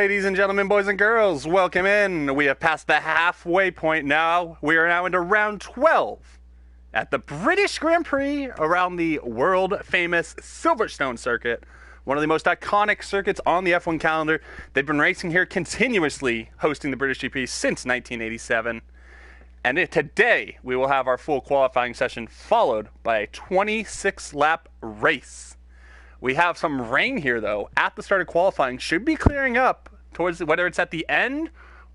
Ladies and gentlemen, boys and girls, welcome in. We have passed the halfway point now. We are now into round 12 at the British Grand Prix around the world-famous Silverstone circuit, one of the most iconic circuits on the F1 calendar. They've been racing here continuously, hosting the British GP since 1987. And today, we will have our full qualifying session followed by a 26-lap race. We have some rain here, though, at the start of qualifying. Should be clearing up towards whether it's at the end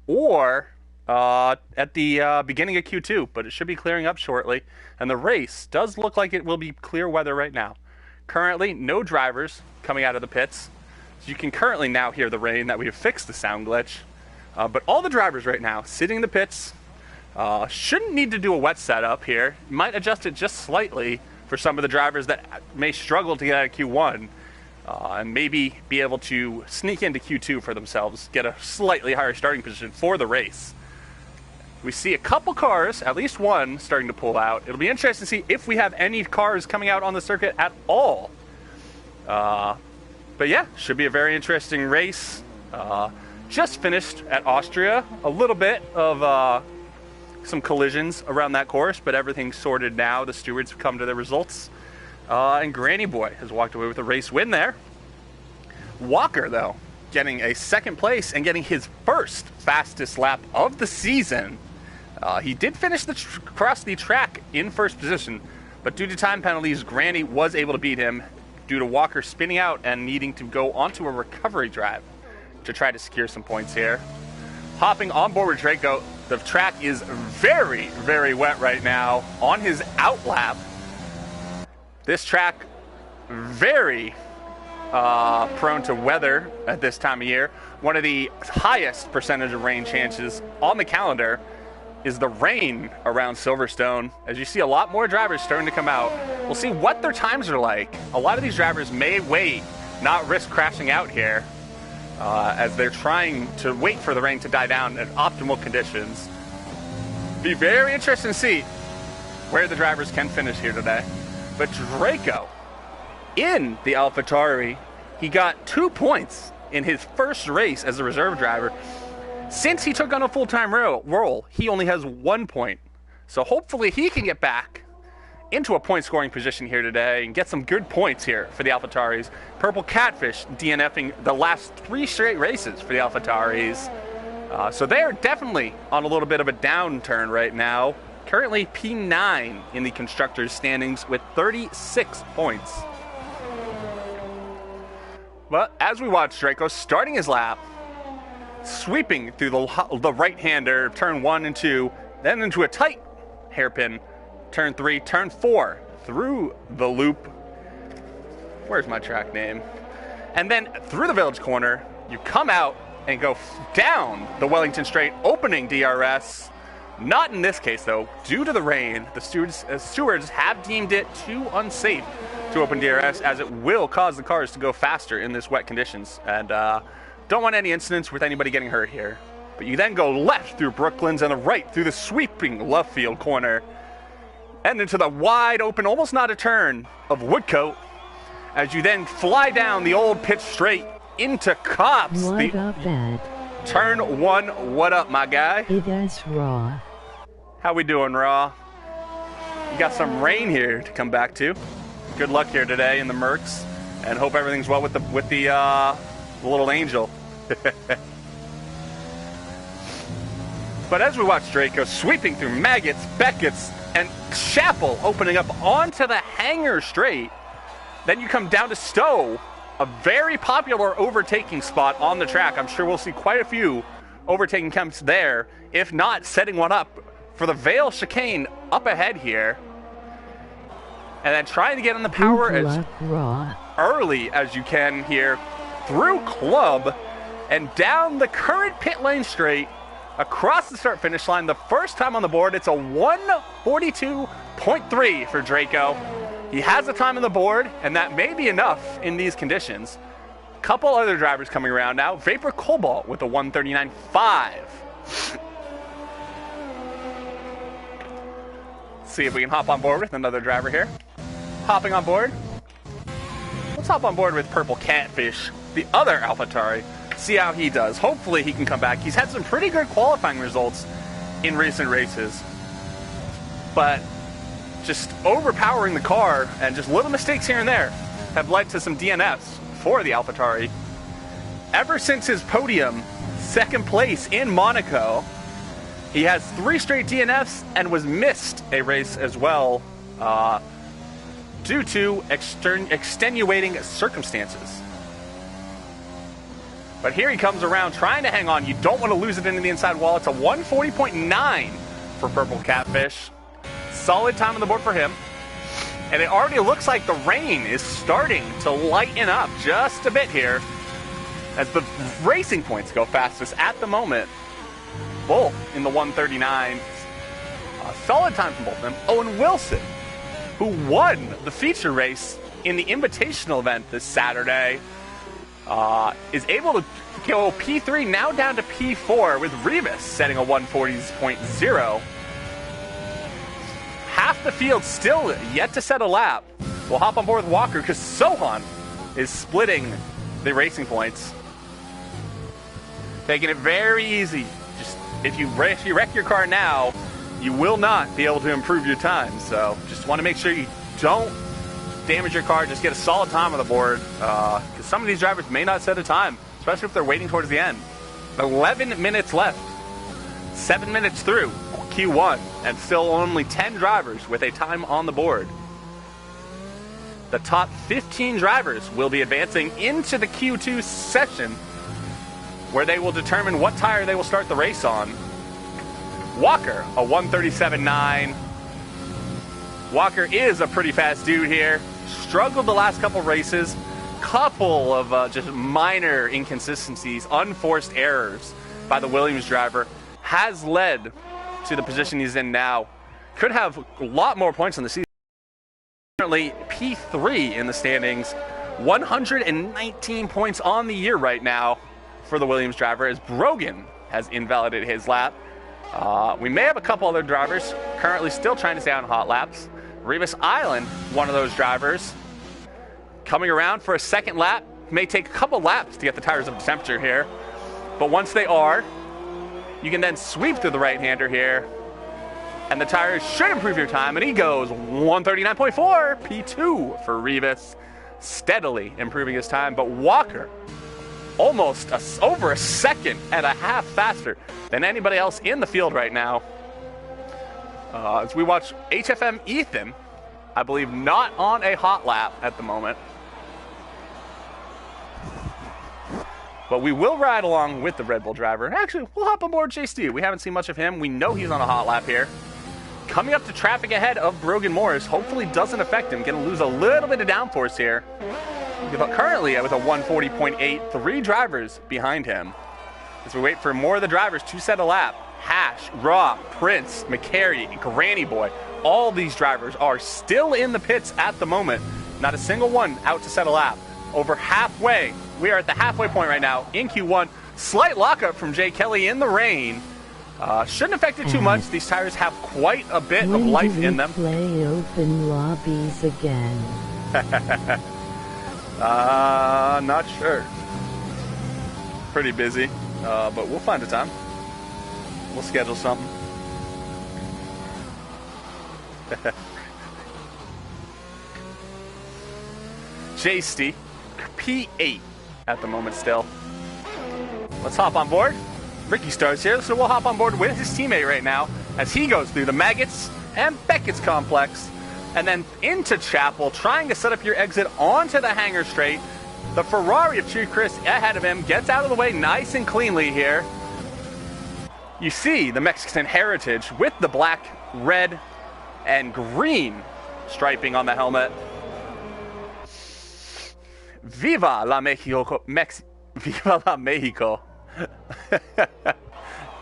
or at the beginning of Q2, but it should be clearing up shortly. And the race does look like it will be clear weather right now. Currently, no drivers coming out of the pits. So you can currently now hear the rain that we have fixed the sound glitch. But all the drivers right now sitting in the pits. Shouldn't need to do a wet setup here. Might adjust it just slightly for some of the drivers that may struggle to get out of Q1 and maybe be able to sneak into Q2 for themselves, get a slightly higher starting position for the race. We see a couple cars, at least one, starting to pull out. It'll be interesting to see if we have any cars coming out on the circuit at all. But yeah, should be a very interesting race. Just finished at Austria. A little bit of some collisions around that course, but everything's sorted now. The stewards have come to their results. And Granny Boy has walked away with a race win there. Walker, though, getting a second place and getting his first fastest lap of the season. He did finish across the track in first position, but due to time penalties, Granny was able to beat him due to Walker spinning out and needing to go onto a recovery drive to try to secure some points here. Hopping on board with Draco, the track is very, very wet right now on his out lap. This track, very prone to weather at this time of year. One of the highest percentage of rain chances on the calendar is the rain around Silverstone. As you see a lot more drivers starting to come out. We'll see what their times are like. A lot of these drivers may wait, not risk crashing out here, as they're trying to wait for the rain to die down in optimal conditions. Be very interesting to see where the drivers can finish here today. But Draco, in the AlphaTauri, he got 2 points in his first race as a reserve driver. Since he took on a full-time role, he only has 1 point. So hopefully he can get back into a point-scoring position here today and get some good points here for the AlphaTauris. Purple Catfish DNFing the last 3 straight races for the AlphaTauris. So they're definitely on a little bit of a downturn right now. Currently P9 in the Constructors standings with 36 points. But as we watch Draco starting his lap, sweeping through the right-hander, turn 1 and 2, then into a tight hairpin, turn 3, turn 4, through the loop. Where's my track name? And then through the village corner, you come out and go down the Wellington Straight, opening DRS. Not in this case, though. Due to the rain, the stewards have deemed it too unsafe to open DRS, as it will cause the cars to go faster in this wet conditions. And don't want any incidents with anybody getting hurt here. But you then go left through Brooklands and the right through the sweeping left field corner, and into the wide open, almost not a turn, of Woodcote, as you then fly down the old pitch straight into Cops. What up, Dad? Turn 1, what up, my guy? It is Raw. How we doing, Raw? You got some rain here to come back to. Good luck here today in the Mercs, and hope everything's well with the little angel. But as we watch Draco sweeping through Maggots, Beckett's, and Chapel, opening up onto the Hangar Straight, then you come down to Stowe, a very popular overtaking spot on the track. I'm sure we'll see quite a few overtaking attempts there, if not setting one up for the Vale chicane up ahead here. And then trying to get on the power as early as you can here through Club and down the current pit lane straight across the start finish line. The first time on the board, it's a 1:42.3 for Draco. He has the time on the board, and that may be enough in these conditions. Couple other drivers coming around now. Vapor Cobalt with a 1:39.5. See if we can hop on board with another driver here. Hopping on board. Let's hop on board with Purple Catfish, the other AlphaTauri, see how he does. Hopefully he can come back. He's had some pretty good qualifying results in recent races, but just overpowering the car and just little mistakes here and there have led to some DNFs for the AlphaTauri. Ever since his podium, second place in Monaco, he has 3 straight DNFs and was missed a race as well due to extenuating circumstances. But here he comes around trying to hang on. You don't want to lose it into the inside wall. It's a 140.9 for Purple Catfish. Solid time on the board for him. And it already looks like the rain is starting to lighten up just a bit here as the racing points go fastest at the moment. Both in the 139. Solid time from both of them. Owen Wilson, who won the feature race in the Invitational event this Saturday, is able to go P3, now down to P4 with Rivas setting a 140.0. Half the field still yet to set a lap. We'll hop on board with Walker because Sohan is splitting the racing points. Taking it very easy. Just if you wreck your car now, you will not be able to improve your time. So just want to make sure you don't damage your car. Just get a solid time on the board because some of these drivers may not set a time, especially if they're waiting towards the end. 11 minutes left. 7 minutes through Q1 and still only 10 drivers with a time on the board. The top 15 drivers will be advancing into the Q2 session where they will determine what tire they will start the race on. Walker, a 137.9. Walker is a pretty fast dude here. Struggled the last couple races. Couple of just minor inconsistencies, unforced errors by the Williams driver has led to the position he's in now. Could have a lot more points on the season. Currently P3 in the standings. 119 points on the year right now for the Williams driver as Brogan has invalidated his lap. We may have a couple other drivers currently still trying to stay on hot laps. Rivas Island, one of those drivers, coming around for a second lap. May take a couple laps to get the tires up to temperature here. But once they are, you can then sweep through the right-hander here. And the tires should improve your time. And he goes 139.4, P2 for Rivas. Steadily improving his time. But Walker, almost over a second and a half faster than anybody else in the field right now. As we watch HFM Ethan, I believe not on a hot lap at the moment. But we will ride along with the Red Bull driver. Actually, we'll hop on board Chase D. We haven't seen much of him. We know he's on a hot lap here. Coming up to traffic ahead of Brogan Morris. Hopefully doesn't affect him. Going to lose a little bit of downforce here. But currently with a 140.8, 3 drivers behind him. As we wait for more of the drivers to set a lap. Hash, Raw, Prince, McCary, Granny Boy. All these drivers are still in the pits at the moment. Not a single one out to set a lap. Over halfway. We are at the halfway point right now in Q1. Slight lockup from Jay Kelly in the rain. Shouldn't affect it too much. These tires have quite a bit of life in them. Play open lobbies again. Not sure. Pretty busy, but we'll find a time. We'll schedule something. Jasty, P8 at the moment still. Let's hop on board. Ricky starts here, so we'll hop on board with his teammate right now as he goes through the Maggots and Beckett's complex and then into Chapel, trying to set up your exit onto the hangar straight. The Ferrari of Chief Chris ahead of him gets out of the way nice and cleanly here. You see the Mexican heritage with the black, red, and green striping on the helmet. Viva la Mexico! Viva la Mexico!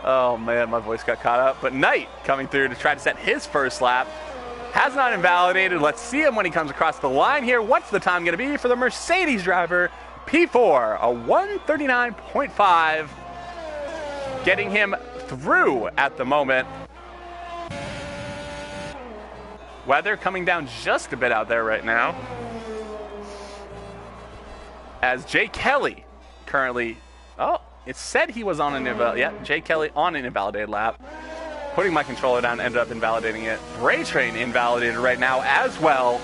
Oh man, my voice got caught up. But Knight coming through to try to set his first lap. Has not invalidated. Let's see him when he comes across the line here. What's the time going to be for the Mercedes driver? P4, a 139.5. Getting him through at the moment. Weather coming down just a bit out there right now. As Jay Kelly currently Oh, it said he was on an Jay Kelly on an invalidated lap. Putting my controller down ended up invalidating it. Bray Train invalidated right now as well.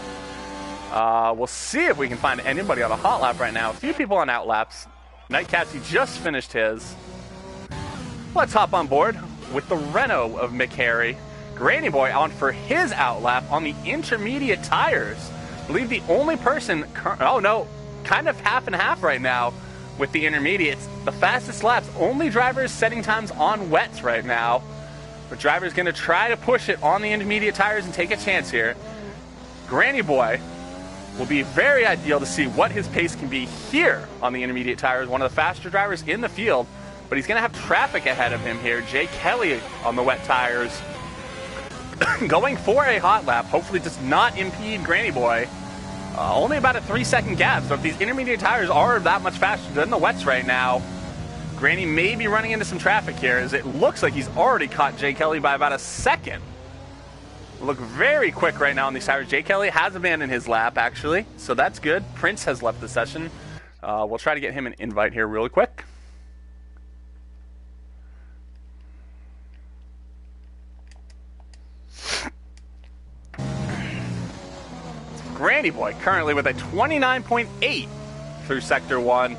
We'll see if we can find anybody on a hot lap right now. A few people on out laps. Night Cassie just finished his. Let's hop on board with the Renault of McHarry. Granny Boy on for his out lap on the intermediate tires. I believe the only person, kind of half and half right now with the intermediates. The fastest laps, only drivers setting times on wets right now. The driver's going to try to push it on the intermediate tires and take a chance here. Granny Boy will be very ideal to see what his pace can be here on the intermediate tires. One of the faster drivers in the field, but he's going to have traffic ahead of him here. Jay Kelly on the wet tires. Going for a hot lap, hopefully does not impede Granny Boy. Only about a 3-second gap, so if these intermediate tires are that much faster than the wets right now, Granny may be running into some traffic here, as it looks like he's already caught Jay Kelly by about a second. Look very quick right now on these tires. Jay Kelly has abandoned his lap, actually, so that's good. Prince has left the session. We'll try to get him an invite here really quick. Granny Boy currently with a 29.8 through Sector 1.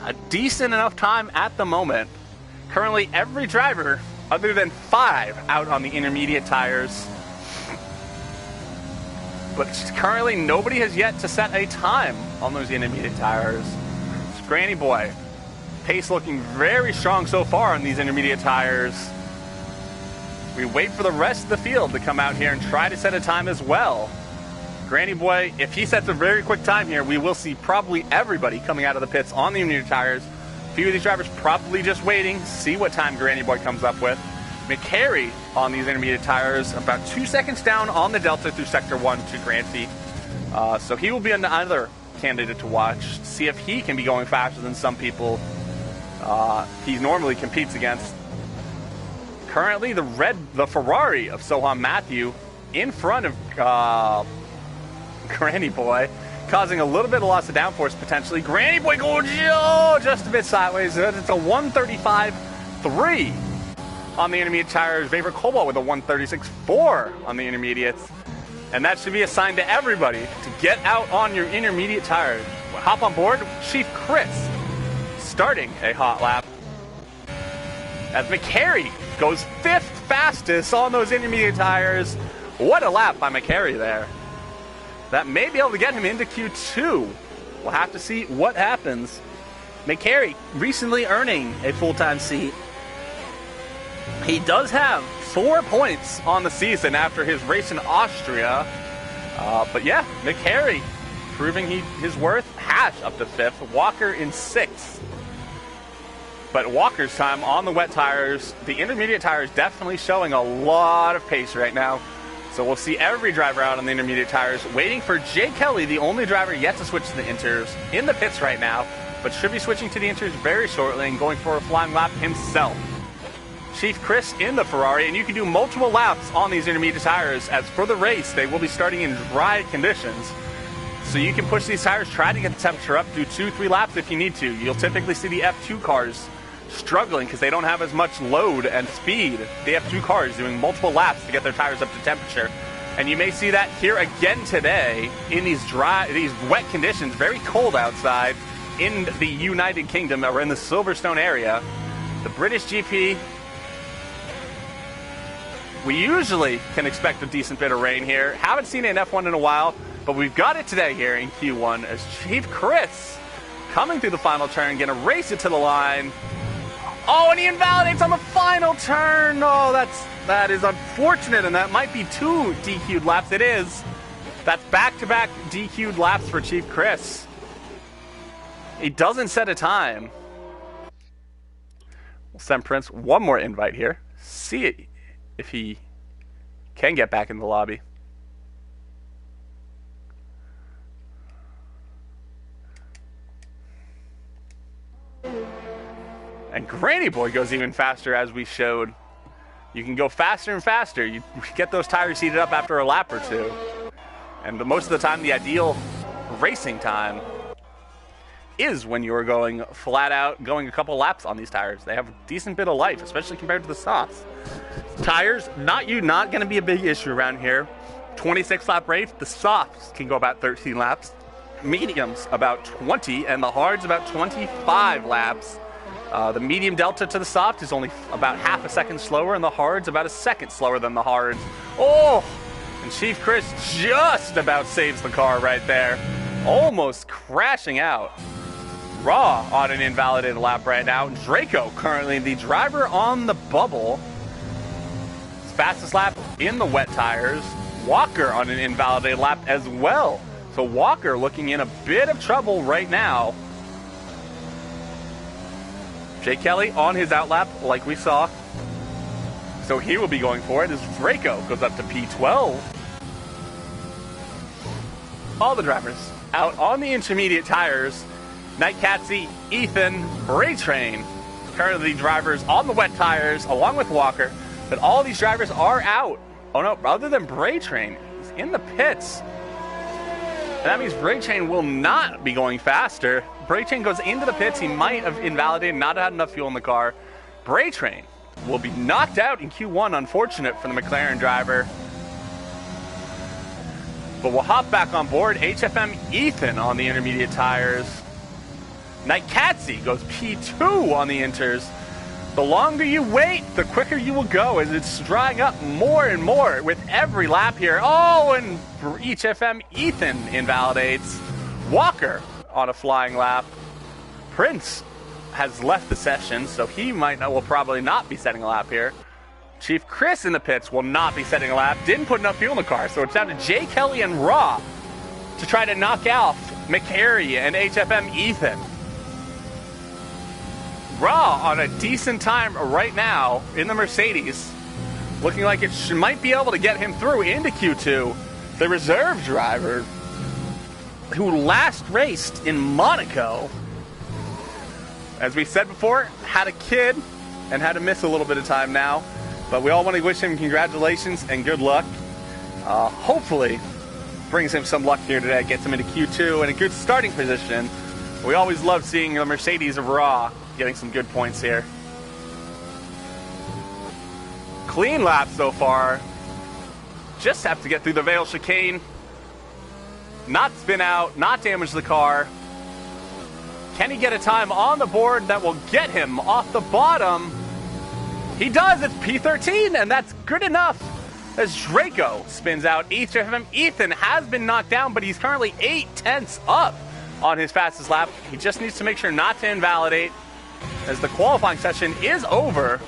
A decent enough time at the moment. Currently every driver, other than 5, out on the intermediate tires. But currently nobody has yet to set a time on those intermediate tires. It's Granny Boy. Pace looking very strong so far on these intermediate tires. We wait for the rest of the field to come out here and try to set a time as well. Granny Boy, if he sets a very quick time here, we will see probably everybody coming out of the pits on the intermediate tires. A few of these drivers probably just waiting, see what time Granny Boy comes up with. McHarry on these intermediate tires, about 2 seconds down on the Delta through Sector 1 to Granty. So he will be another candidate to watch, see if he can be going faster than some people he normally competes against. Currently, the Ferrari of Soham Matthew in front of Granny Boy, causing a little bit of loss of downforce potentially. Granny Boy going just a bit sideways. It's a 135.3 on the intermediate tires. Vapor Cobalt with a 136.4 on the intermediates. And that should be a sign to everybody to get out on your intermediate tires. Hop on board. Chief Chris starting a hot lap as McHarry goes 5th fastest on those intermediate tires. What a lap by McHarry there. That may be able to get him into Q2. We'll have to see what happens. McHarry recently earning a full-time seat. He does have 4 points on the season after his race in Austria. But yeah, McHarry proving his worth. Hash up to 5th. Walker in 6th. But Walker's time on the wet tires, the intermediate tires definitely showing a lot of pace right now. So we'll see every driver out on the intermediate tires, waiting for Jay Kelly, the only driver yet to switch to the inters, in the pits right now, but should be switching to the inters very shortly and going for a flying lap himself. Chief Chris in the Ferrari, and you can do multiple laps on these intermediate tires, as for the race, they will be starting in dry conditions. So you can push these tires, try to get the temperature up, do 2-3 laps if you need to. You'll typically see the F2 cars struggling because they don't have as much load and speed. The F2 cars doing multiple laps to get their tires up to temperature. And you may see that here again today in these wet conditions, very cold outside in the United Kingdom or in the Silverstone area. The British GP, we usually can expect a decent bit of rain here. Haven't seen it in F1 in a while, but we've got it today here in Q1 as Chief Chris coming through the final turn, gonna race it to the line. Oh, and he invalidates on the final turn. Oh, that is unfortunate, and that might be 2 DQ'd laps. It is. That's back-to-back DQ'd laps for Chief Chris. He doesn't set a time. We'll send Prince one more invite here. See if he can get back in the lobby. And Granny Boy goes even faster, as we showed. You can go faster and faster. You get those tires heated up after a lap or two. And most of the time, the ideal racing time is when you are going flat out, going a couple laps on these tires. They have a decent bit of life, especially compared to the softs. Tires, not going to be a big issue around here. 26 lap race, the softs can go about 13 laps. Mediums about 20, and the hards about 25 laps. The medium delta to the soft is only about half a second slower, and the hards about a second slower than the hards. Oh! And Chief Chris just about saves the car right there. Almost crashing out. Raw on an invalidated lap right now. Draco currently the driver on the bubble. His fastest lap in the wet tires. Walker on an invalidated lap as well. So Walker looking in a bit of trouble right now. Jay Kelly on his outlap like we saw. So he will be going for it as Draco goes up to P12. All the drivers out on the intermediate tires. Nightcatsy, Ethan, Bray Train. Currently drivers on the wet tires along with Walker. But all these drivers are out. Oh no, other than Bray Train. He's in the pits. And that means Bray Train will not be going faster. Bray Train goes into the pits. He might have invalidated, not had enough fuel in the car. Bray Train will be knocked out in Q1. Unfortunate for the McLaren driver. But we'll hop back on board. HFM Ethan on the intermediate tires. Nightcatsy goes P2 on the inters. The longer you wait, the quicker you will go as it's drying up more and more with every lap here. Oh, and HFM Ethan invalidates. Walker on a flying lap. Prince has left the session, so he will probably not be setting a lap here. Chief Chris in the pits will not be setting a lap. Didn't put enough fuel in the car, so it's down to Jay Kelly and Raw to try to knock off McCary and HFM Ethan. Raw on a decent time right now in the Mercedes. Looking like it might be able to get him through into Q2. The reserve driver who last raced in Monaco, as we said before, had a kid and had to miss a little bit of time now. But we all want to wish him congratulations and good luck. Hopefully brings him some luck here today, gets him into Q2 in a good starting position. We always love seeing the Mercedes of Raw getting some good points here. Clean lap so far. Just have to get through the Vale chicane. Not spin out, not damage the car. Can he get a time on the board that will get him off the bottom? He does. It's P13, and that's good enough as Draco spins out. Ethan has been knocked down, but he's currently 8/10 up on his fastest lap. He just needs to make sure not to invalidate as the qualifying session is over.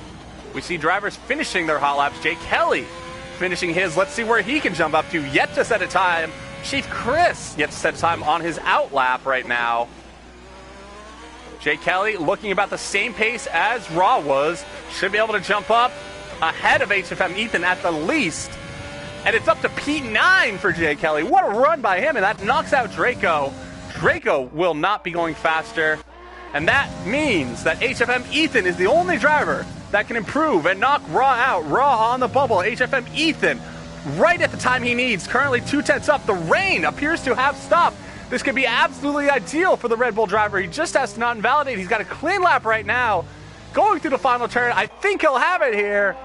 We see drivers finishing their hot laps. Jay Kelly finishing his. Let's see where he can jump up to. Yet to set a time. Chief Chris yet to set a time on his out lap right now. Jay Kelly looking about the same pace as Raw was. Should be able to jump up ahead of HFM Ethan at the least. And it's up to P9 for Jay Kelly. What a run by him, and that knocks out Draco. Draco will not be going faster. And that means that HFM Ethan is the only driver that can improve and knock Raw out. Raw on the bubble. HFM Ethan right at the time he needs. Currently 2/10 up. The rain appears to have stopped. This could be absolutely ideal for the Red Bull driver. He just has to not invalidate. He's got a clean lap right now. Going through the final turn. I think he'll have it here.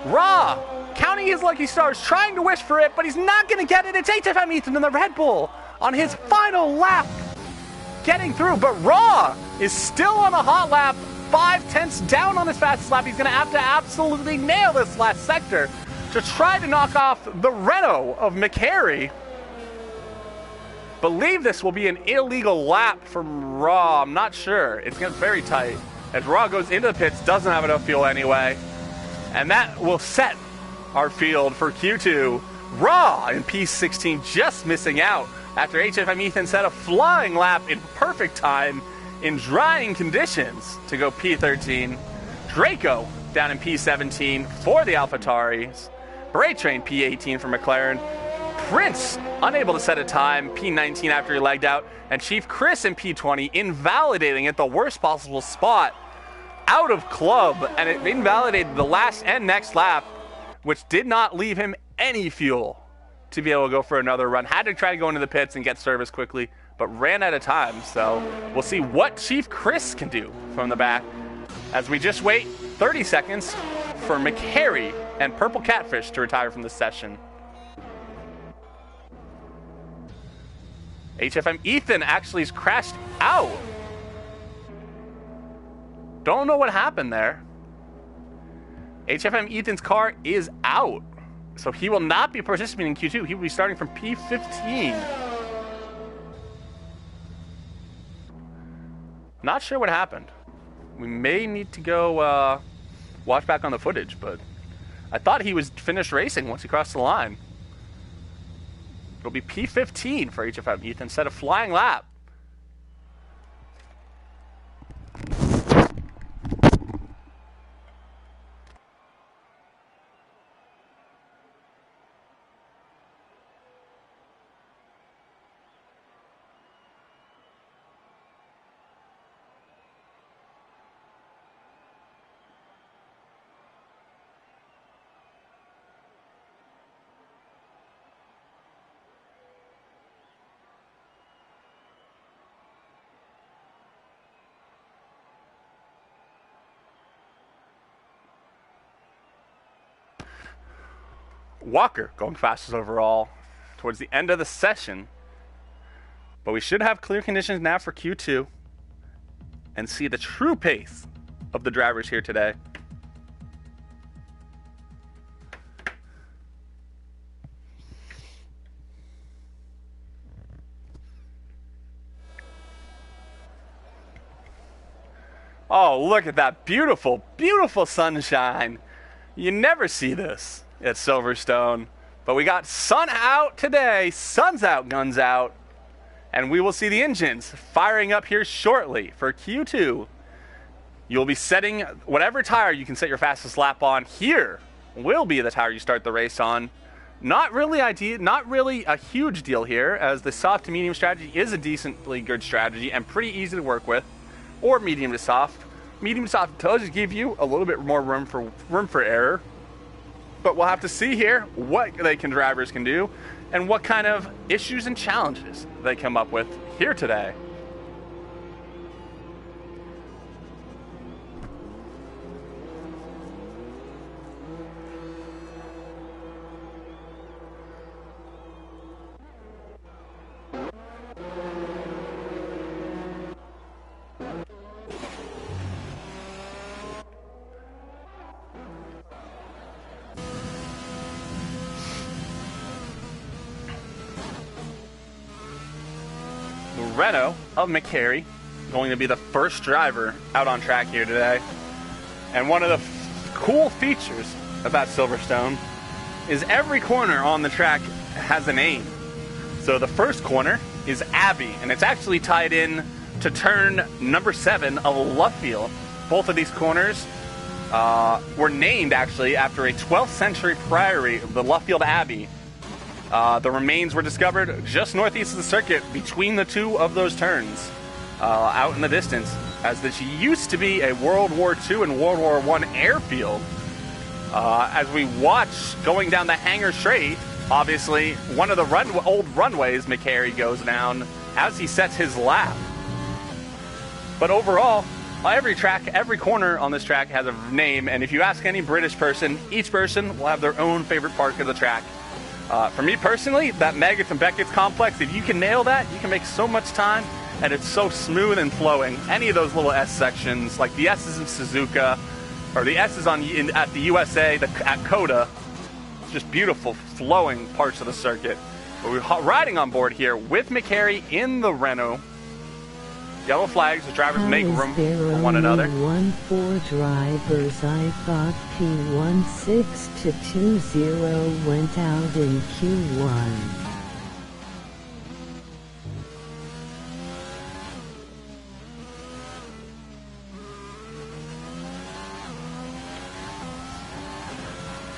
Raw, counting his lucky stars, trying to wish for it, but he's not going to get it. It's HFM Ethan in the Red Bull on his final lap. Getting through, but Raw is still on a hot lap. 5/10 down on his fastest lap. He's going to have to absolutely nail this last sector to try to knock off the Renault of McCary. Believe this will be an illegal lap from Raw. I'm not sure. It's getting very tight. As Raw goes into the pits, doesn't have enough fuel anyway. And that will set our field for Q2. Raw in P16 just missing out after HFM Ethan set a flying lap in perfect time in drying conditions to go P13. Draco down in P17 for the AlphaTauris. Bray Train P18 for McLaren. Prince unable to set a time, P19 after he legged out, and Chief Chris in P20 invalidating at the worst possible spot out of club, and it invalidated the last and next lap, which did not leave him any fuel to be able to go for another run. Had to try to go into the pits and get service quickly, but ran out of time. So we'll see what Chief Chris can do from the back as we just wait 30 seconds for McCary and Purple Catfish to retire from the session. HFM Ethan actually has crashed out. Don't know what happened there. HFM Ethan's car is out, so he will not be participating in Q2. He will be starting from P15. Not sure what happened. We may need to go watch back on the footage, but I thought he was finished racing once he crossed the line. It'll be P15 for HFM Ethan instead of flying lap. Walker going fastest overall towards the end of the session. But we should have clear conditions now for Q2 and see the true pace of the drivers here today. Oh, look at that beautiful, beautiful sunshine. You never see this at Silverstone. But we got sun out today. Sun's out, guns out. And we will see the engines firing up here shortly for Q2. You'll be setting whatever tire you can set your fastest lap on here will be the tire you start the race on. Not really a huge deal here, as the soft to medium strategy is a decently good strategy and pretty easy to work with, or medium to soft. Medium to soft does give you a little bit more room for error. But we'll have to see here what drivers can do and what kind of issues and challenges they come up with here today. Renault of McCary going to be the first driver out on track here today. And one of the cool features about Silverstone is every corner on the track has a name. So the first corner is Abbey, and it's actually tied in to turn number 7 of Luffield. Both of these corners were named actually after a 12th century priory, the Luffield Abbey. The remains were discovered just northeast of the circuit between the two of those turns, out in the distance, as this used to be a World War II and World War I airfield. As we watch going down the Hangar Straight, obviously one of the old runways McCary goes down as he sets his lap. But overall, every corner on this track has a name, and if you ask any British person, each person will have their own favorite part of the track. For me personally, that Maggots and Beckett's complex, if you can nail that, you can make so much time, and it's so smooth and flowing. Any of those little S sections, like the S's in Suzuka, or the S's at the USA, at Coda, just beautiful, flowing parts of the circuit. But we're riding on board here with McCary in the Renault. Yellow flags, the drivers make room for one another. 1-4 drivers. I thought P16 to 20 went out in Q1.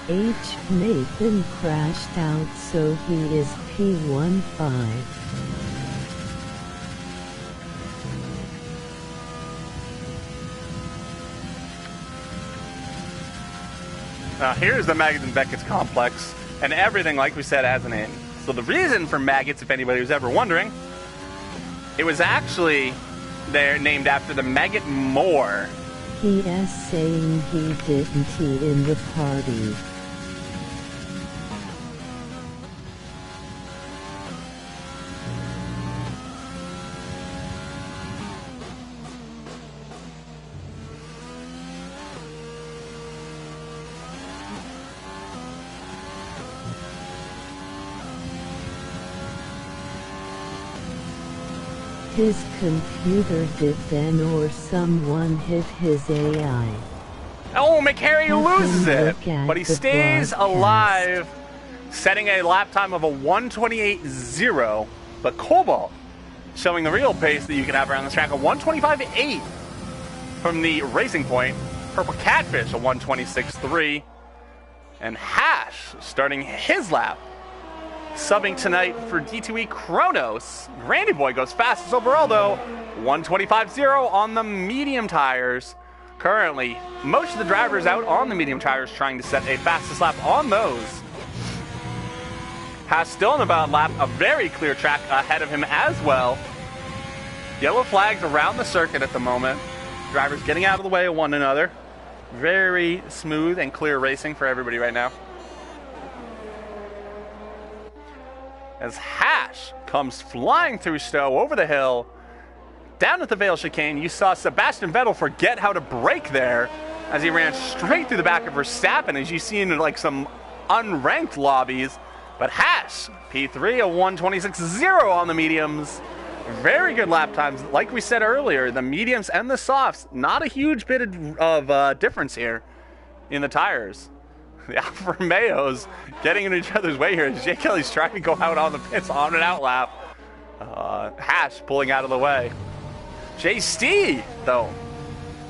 H. Nathan crashed out, so he is P15. Here's the Maggots and Beckett's complex, and everything, like we said, has a name. So the reason for Maggots, if anybody was ever wondering, It was actually they're named after the Maggot Moor. He is saying he didn't eat in the party. His computer did then, or someone hit his AI. Oh, McCary loses it, look at but he the stays broadcast. alive, setting a lap time of a 1:28.0. But Cobalt showing the real pace that you can have around this track, a 1:25.8 from the Racing Point. Purple Catfish, a 1:26.3. And Hash starting his lap, subbing tonight for D2E Kronos. Granny Boy goes fastest overall though, 1:25.0 on the medium tires. Currently, most of the drivers out on the medium tires trying to set a fastest lap on those. Has still in about lap, a very clear track ahead of him as well. Yellow flags around the circuit at the moment. Drivers getting out of the way of one another. Very smooth and clear racing for everybody right now. As Hash comes flying through Stowe over the hill, down at the Vale chicane, you saw Sebastian Vettel forget how to brake there as he ran straight through the back of Verstappen, as you see in like some unranked lobbies. But Hash, P3, a 1:26.0 on the mediums. Very good lap times. Like we said earlier, the mediums and the softs, not a huge bit of difference here in the tires. The Alfa Romeos getting in each other's way here. Jake Kelly's trying to go out on the pits on an out lap. Hash pulling out of the way. JST, though,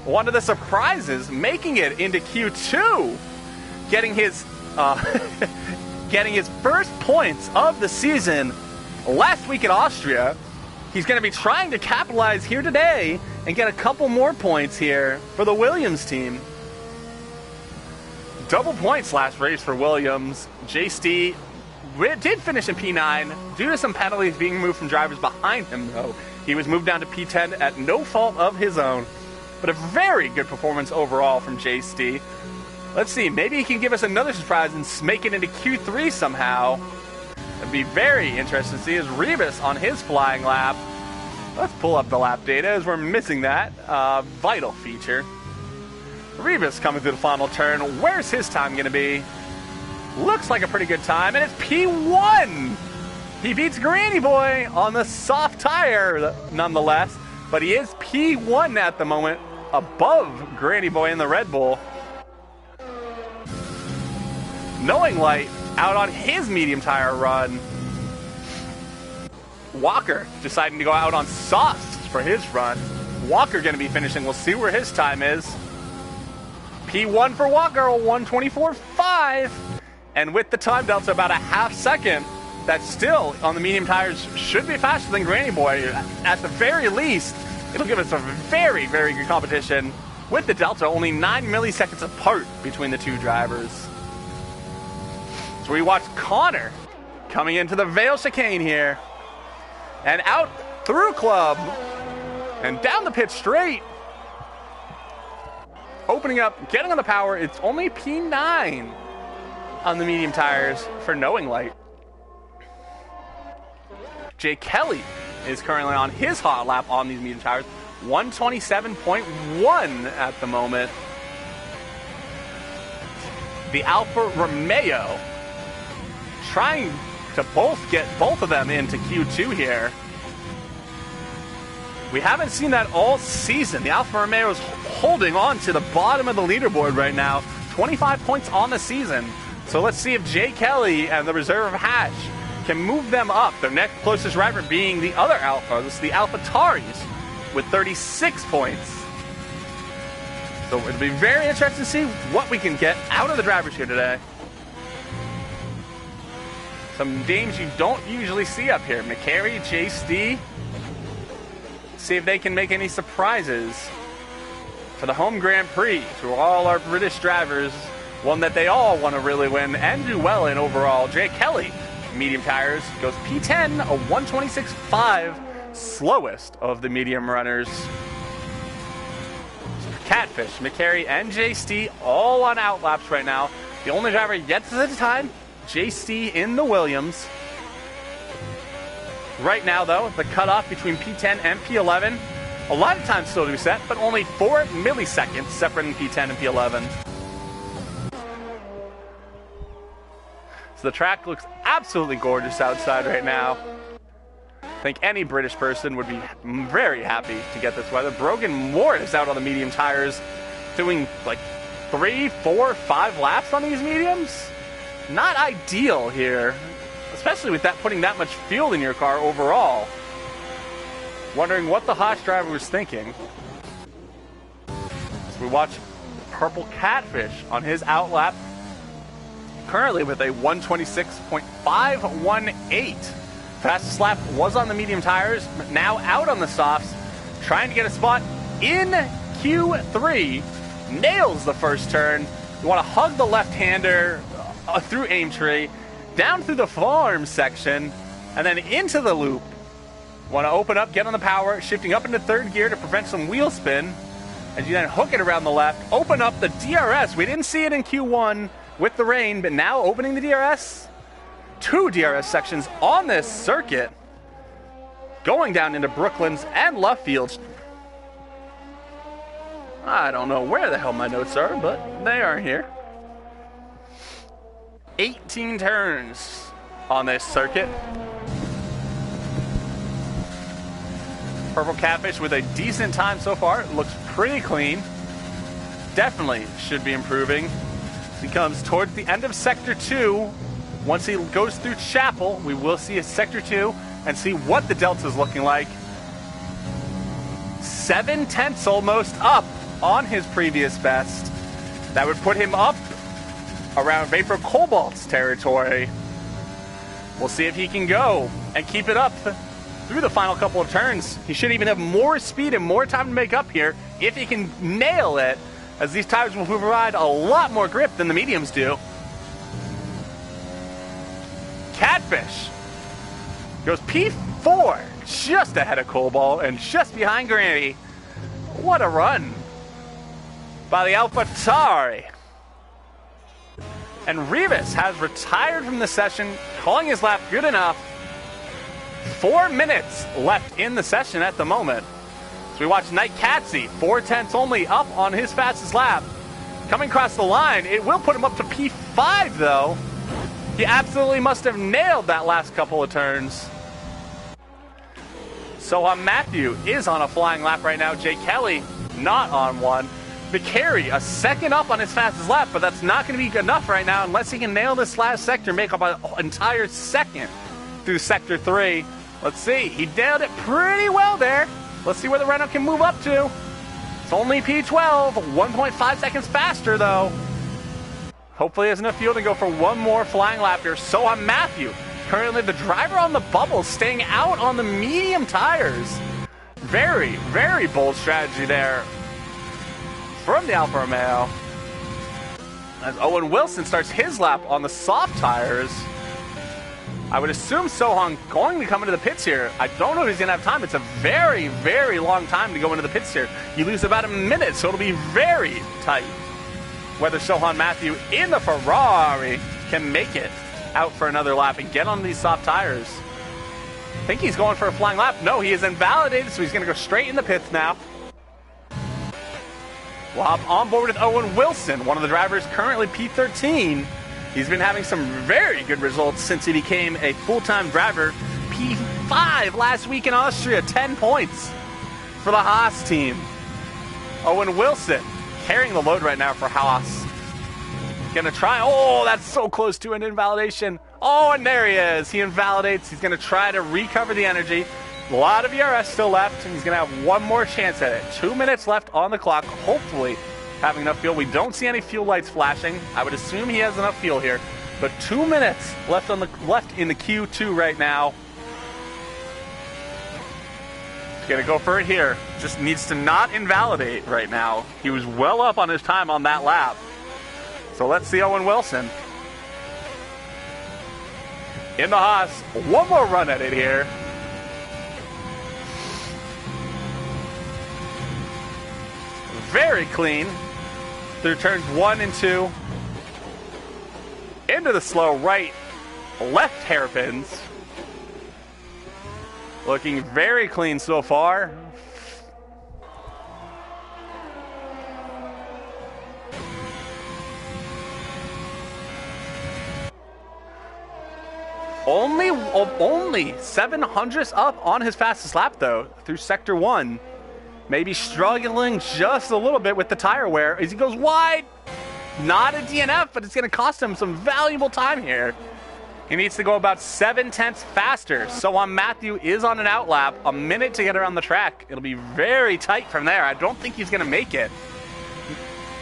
one of the surprises, making it into Q2, getting his getting his first points of the season last week in Austria. He's going to be trying to capitalize here today and get a couple more points here for the Williams team. Double points last race for Williams. JST did finish in P9 due to some penalties being moved from drivers behind him, though. He was moved down to P10 at no fault of his own. But a very good performance overall from JST. Let's see, maybe he can give us another surprise and make it into Q3 somehow. It'd be very interesting to see his Rebus on his flying lap. Let's pull up the lap data as we're missing that vital feature. Rebus coming through the final turn. Where's his time going to be? Looks like a pretty good time, and it's P1! He beats Granny Boy on the soft tire, nonetheless, but he is P1 at the moment, above Granny Boy in the Red Bull. Knowing Light out on his medium tire run. Walker deciding to go out on softs for his run. Walker going to be finishing. We'll see where his time is. P1 for Walker, 1:24.5. And with the time delta about a half second, that's still on the medium tires should be faster than Granny Boy. At the very least, it'll give us a very, very good competition. With the delta only 9 milliseconds apart between the two drivers. So we watch Connor coming into the Vale chicane here. And out through Club. And down the pit straight. Opening up, getting on the power. It's only P9 on the medium tires for Knowing Light. Jay Kelly is currently on his hot lap on these medium tires. 1:27.1 at the moment. The Alfa Romeo trying to get both of them into Q2 here. We haven't seen that all season. The Alfa Romeo is holding on to the bottom of the leaderboard right now. 25 points on the season. So let's see if Jay Kelly and the reserve Hash can move them up. Their next closest rival being the other Alphas, the AlphaTauris, with 36 points. So it'll be very interesting to see what we can get out of the drivers here today. Some names you don't usually see up here. McCary, JST. See if they can make any surprises for the home Grand Prix to all our British drivers. One that they all want to really win and do well in overall. Jay Kelly, medium tires, goes P10, a 1:26.5. slowest of the medium runners. Catfish, McCary, and JST all on outlaps right now. The only driver yet to the time, JST in the Williams. Right now, though, the cutoff between P10 and P11, a lot of time still to be set, but only 4 milliseconds separating P10 and P11. So the track looks absolutely gorgeous outside right now. I think any British person would be very happy to get this weather. Brogan Moore is out on the medium tires doing like 3, 4, 5 laps on these mediums. Not ideal here, especially with that putting that much fuel in your car overall. Wondering what the Haas driver was thinking. So we watch Purple Catfish on his outlap, currently with a 126.518. Fastest lap was on the medium tires, but now out on the softs, trying to get a spot in Q3. Nails the first turn. You want to hug the left-hander through Aimtree, down through the farm section, and then into the loop. Want to open up, get on the power, shifting up into third gear to prevent some wheel spin. As you then hook it around the left, open up the DRS. We didn't see it in Q1 with the rain, but now opening the DRS. 2 DRS sections on this circuit, going down into Brooklands and Lovefields. I don't know where the hell my notes are, but they are here. 18 turns on this circuit. Purple Catfish with a decent time so far. It looks pretty clean. Definitely should be improving. He comes towards the end of Sector 2. Once he goes through Chapel, we will see a Sector 2 and see what the Delta is looking like. 7/10 almost up on his previous best. That would put him up around Vapor Cobalt's territory. We'll see if he can go and keep it up through the final couple of turns. He should even have more speed and more time to make up here if he can nail it, as these tires will provide a lot more grip than the mediums do. Catfish goes P4, just ahead of Cobalt and just behind Granny. What a run by the AlphaTauri. And Rivas has retired from the session, calling his lap good enough. 4 minutes left in the session at the moment. So we watch Knight Katsy, 4/10 only up on his fastest lap. Coming across the line, it will put him up to P5 though. He absolutely must have nailed that last couple of turns. So Matthew is on a flying lap right now. Jay Kelly not on one. McCary a second up on his fastest lap, but that's not going to be enough right now unless he can nail this last sector, make up an entire second through Sector 3. Let's see. He nailed it pretty well there. Let's see where the Renault can move up to. It's only P12, 1.5 seconds faster though. Hopefully he has enough fuel to go for one more flying lap here. So Matthew, currently the driver on the bubble, staying out on the medium tires. Very, very bold strategy there from the Alfa Romeo. As Owen Wilson starts his lap on the soft tires. I would assume Sohan going to come into the pits here. I don't know if he's going to have time. It's a very, very long time to go into the pits here. You lose about a minute, so it'll be very tight. Whether Sohan Matthew in the Ferrari can make it out for another lap and get on these soft tires. I think he's going for a flying lap. No, he is invalidated, so he's going to go straight in the pits now. We'll hop on board with Owen Wilson, one of the drivers currently P13. He's been having some very good results since he became a full-time driver. P5 last week in Austria, 10 points for the Haas team. Owen Wilson carrying the load right now for Haas. Gonna try, oh, that's so close to an invalidation. Oh, and there he is. He invalidates. He's gonna try to recover the energy. A lot of ERS still left, and he's gonna have one more chance at it. 2 minutes left on the clock, hopefully having enough fuel. We don't see any fuel lights flashing. I would assume he has enough fuel here, but 2 minutes left in the Q2 right now. Gonna go for it here. Just needs to not invalidate right now. He was well up on his time on that lap. So let's see Owen Wilson in the Haas. One more run at it here. very clean through turns 1 and 2. Into the slow right, left hairpins. Looking very clean so far. Only 700ths up on his fastest lap though through sector 1. Maybe struggling just a little bit with the tire wear as he goes wide. Not a DNF, but it's going to cost him some valuable time here. He needs to go about 7/10 faster. So on Matthew is on an outlap, a minute to get around the track. It'll be very tight from there. I don't think he's going to make it.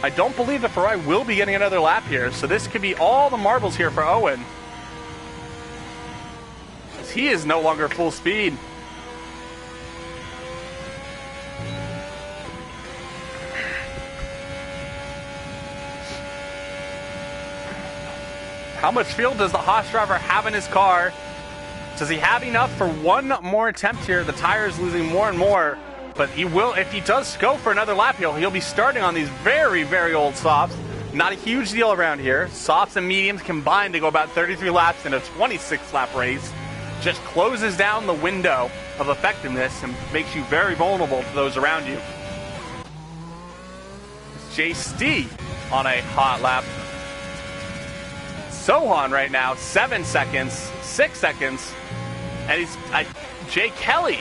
I don't believe the Ferrari will be getting another lap here. So this could be all the marbles here for Owen. He is no longer full speed. How much fuel does the Haas driver have in his car? Does he have enough for one more attempt here? The tire is losing more and more, but he will, if he does go for another lap, he'll be starting on these very, very old softs. Not a huge deal around here. Softs and mediums combined to go about 33 laps in a 26-lap race. Just closes down the window of effectiveness and makes you very vulnerable to those around you. JST on a hot lap. Sohan right now, 7 seconds, 6 seconds, and Jay Kelly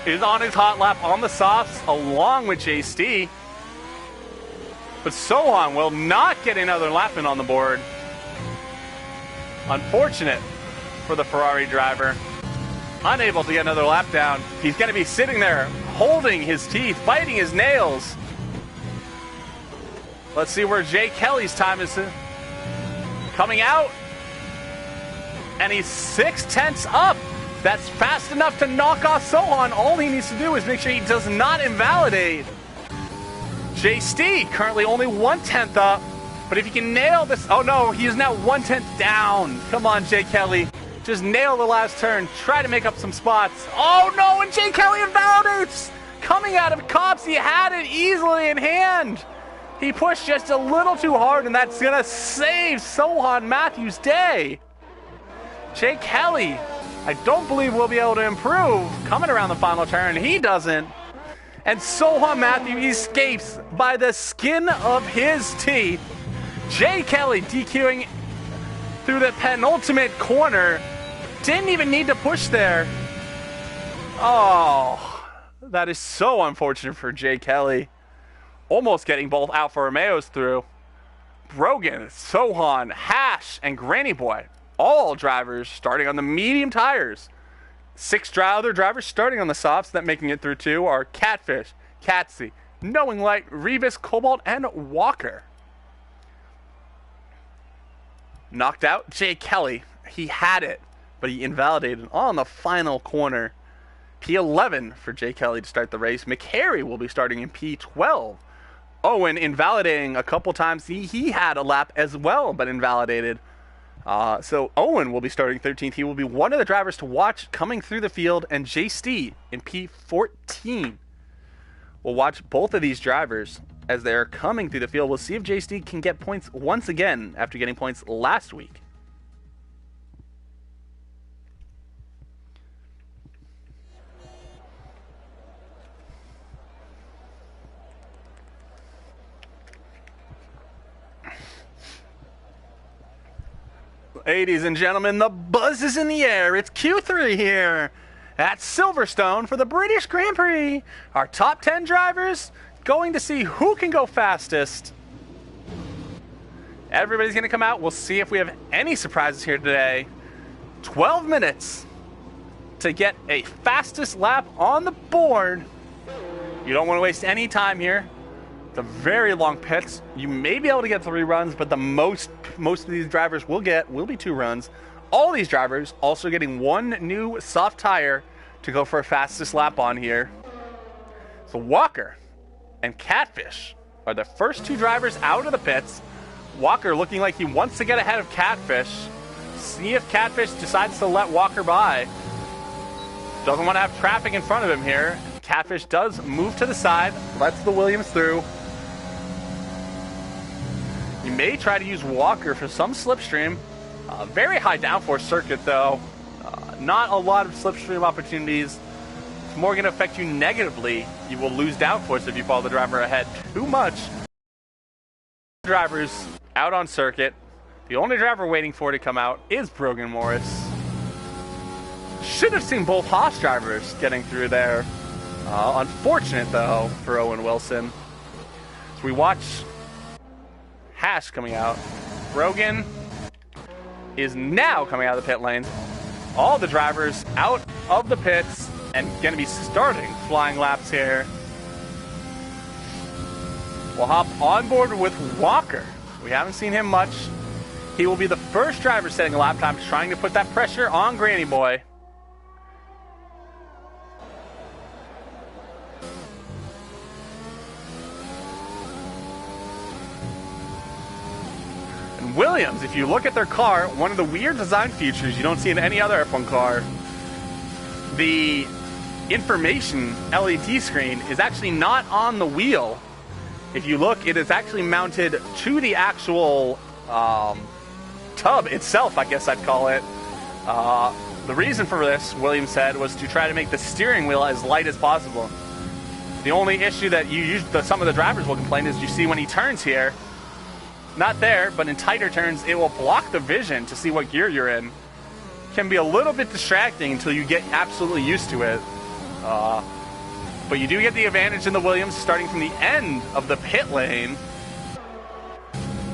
is on his hot lap on the softs along with JST. But Sohan will not get another lap in on the board. Unfortunate for the Ferrari driver. Unable to get another lap down. He's going to be sitting there holding his teeth, biting his nails. Let's see where Jay Kelly's time is coming out. And he's 6/10 up. That's fast enough to knock off Sohan. All he needs to do is make sure he does not invalidate. JST currently only 1/10 up. But if he can nail this, oh no, he is now 1/10 down. Come on, Jay Kelly. Just nail the last turn. Try to make up some spots. Oh no, and Jay Kelly invalidates. Coming out of Cops, he had it easily in hand. He pushed just a little too hard, and that's going to save Sohan Matthews' day. Jay Kelly, I don't believe will be able to improve coming around the final turn. He doesn't. And Sohan Matthews escapes by the skin of his teeth. Jay Kelly DQing through the penultimate corner. Didn't even need to push there. Oh, that is so unfortunate for Jay Kelly. Almost getting both Alfa Romeos through. Brogan, Sohan, Hash, and Granny Boy. All drivers starting on the medium tires. 6 other drivers starting on the softs that making it through too are Catfish, Catsy, Knowing Light, Revis, Cobalt, and Walker. Knocked out Jay Kelly. He had it, but he invalidated on the final corner. P11 for Jay Kelly to start the race. McHarry will be starting in P12. Owen invalidating a couple times. He had a lap as well, but invalidated. So Owen will be starting 13th. He will be one of the drivers to watch coming through the field, and JST in P14. We'll watch both of these drivers as they're coming through the field. We'll see if JST can get points once again after getting points last week. Ladies and gentlemen, the buzz is in the air. It's Q3 here at Silverstone for the British Grand Prix. Our top 10 drivers going to see who can go fastest. Everybody's going to come out. We'll see if we have any surprises here today. 12 minutes to get a fastest lap on the board. You don't want to waste any time here. The very long pits. You may be able to get 3 runs, but the most of these drivers will be 2 runs. All these drivers also getting 1 new soft tire to go for a fastest lap on here. So Walker and Catfish are the first 2 drivers out of the pits. Walker looking like he wants to get ahead of Catfish. See if Catfish decides to let Walker by. Doesn't want to have traffic in front of him here. Catfish does move to the side, lets the Williams through. may try to use Walker for some slipstream. Very high downforce circuit though. Not a lot of slipstream opportunities. It's more going to affect you negatively. You will lose downforce if you follow the driver ahead too much. Drivers out on circuit. The only driver waiting for it to come out is Brogan Morris. Should have seen both Haas drivers getting through there. Unfortunate though for Owen Wilson. So we watch Haas coming out. Brogan is now coming out of the pit lane. All the drivers out of the pits and going to be starting flying laps here. We'll hop on board with Walker. We haven't seen him much. He will be the first driver setting a lap time, trying to put that pressure on Granny Boy. And Williams, if you look at their car, one of the weird design features you don't see in any other F1 car, the information LED screen is actually not on the wheel. If you look, it is actually mounted to the actual tub itself, I guess I'd call it. The reason for this, Williams said, was to try to make the steering wheel as light as possible. The only issue that some of the drivers will complain is you see when he turns here, not there, but in tighter turns, it will block the vision to see what gear you're in. Can be a little bit distracting until you get absolutely used to it. But you do get the advantage in the Williams starting from the end of the pit lane.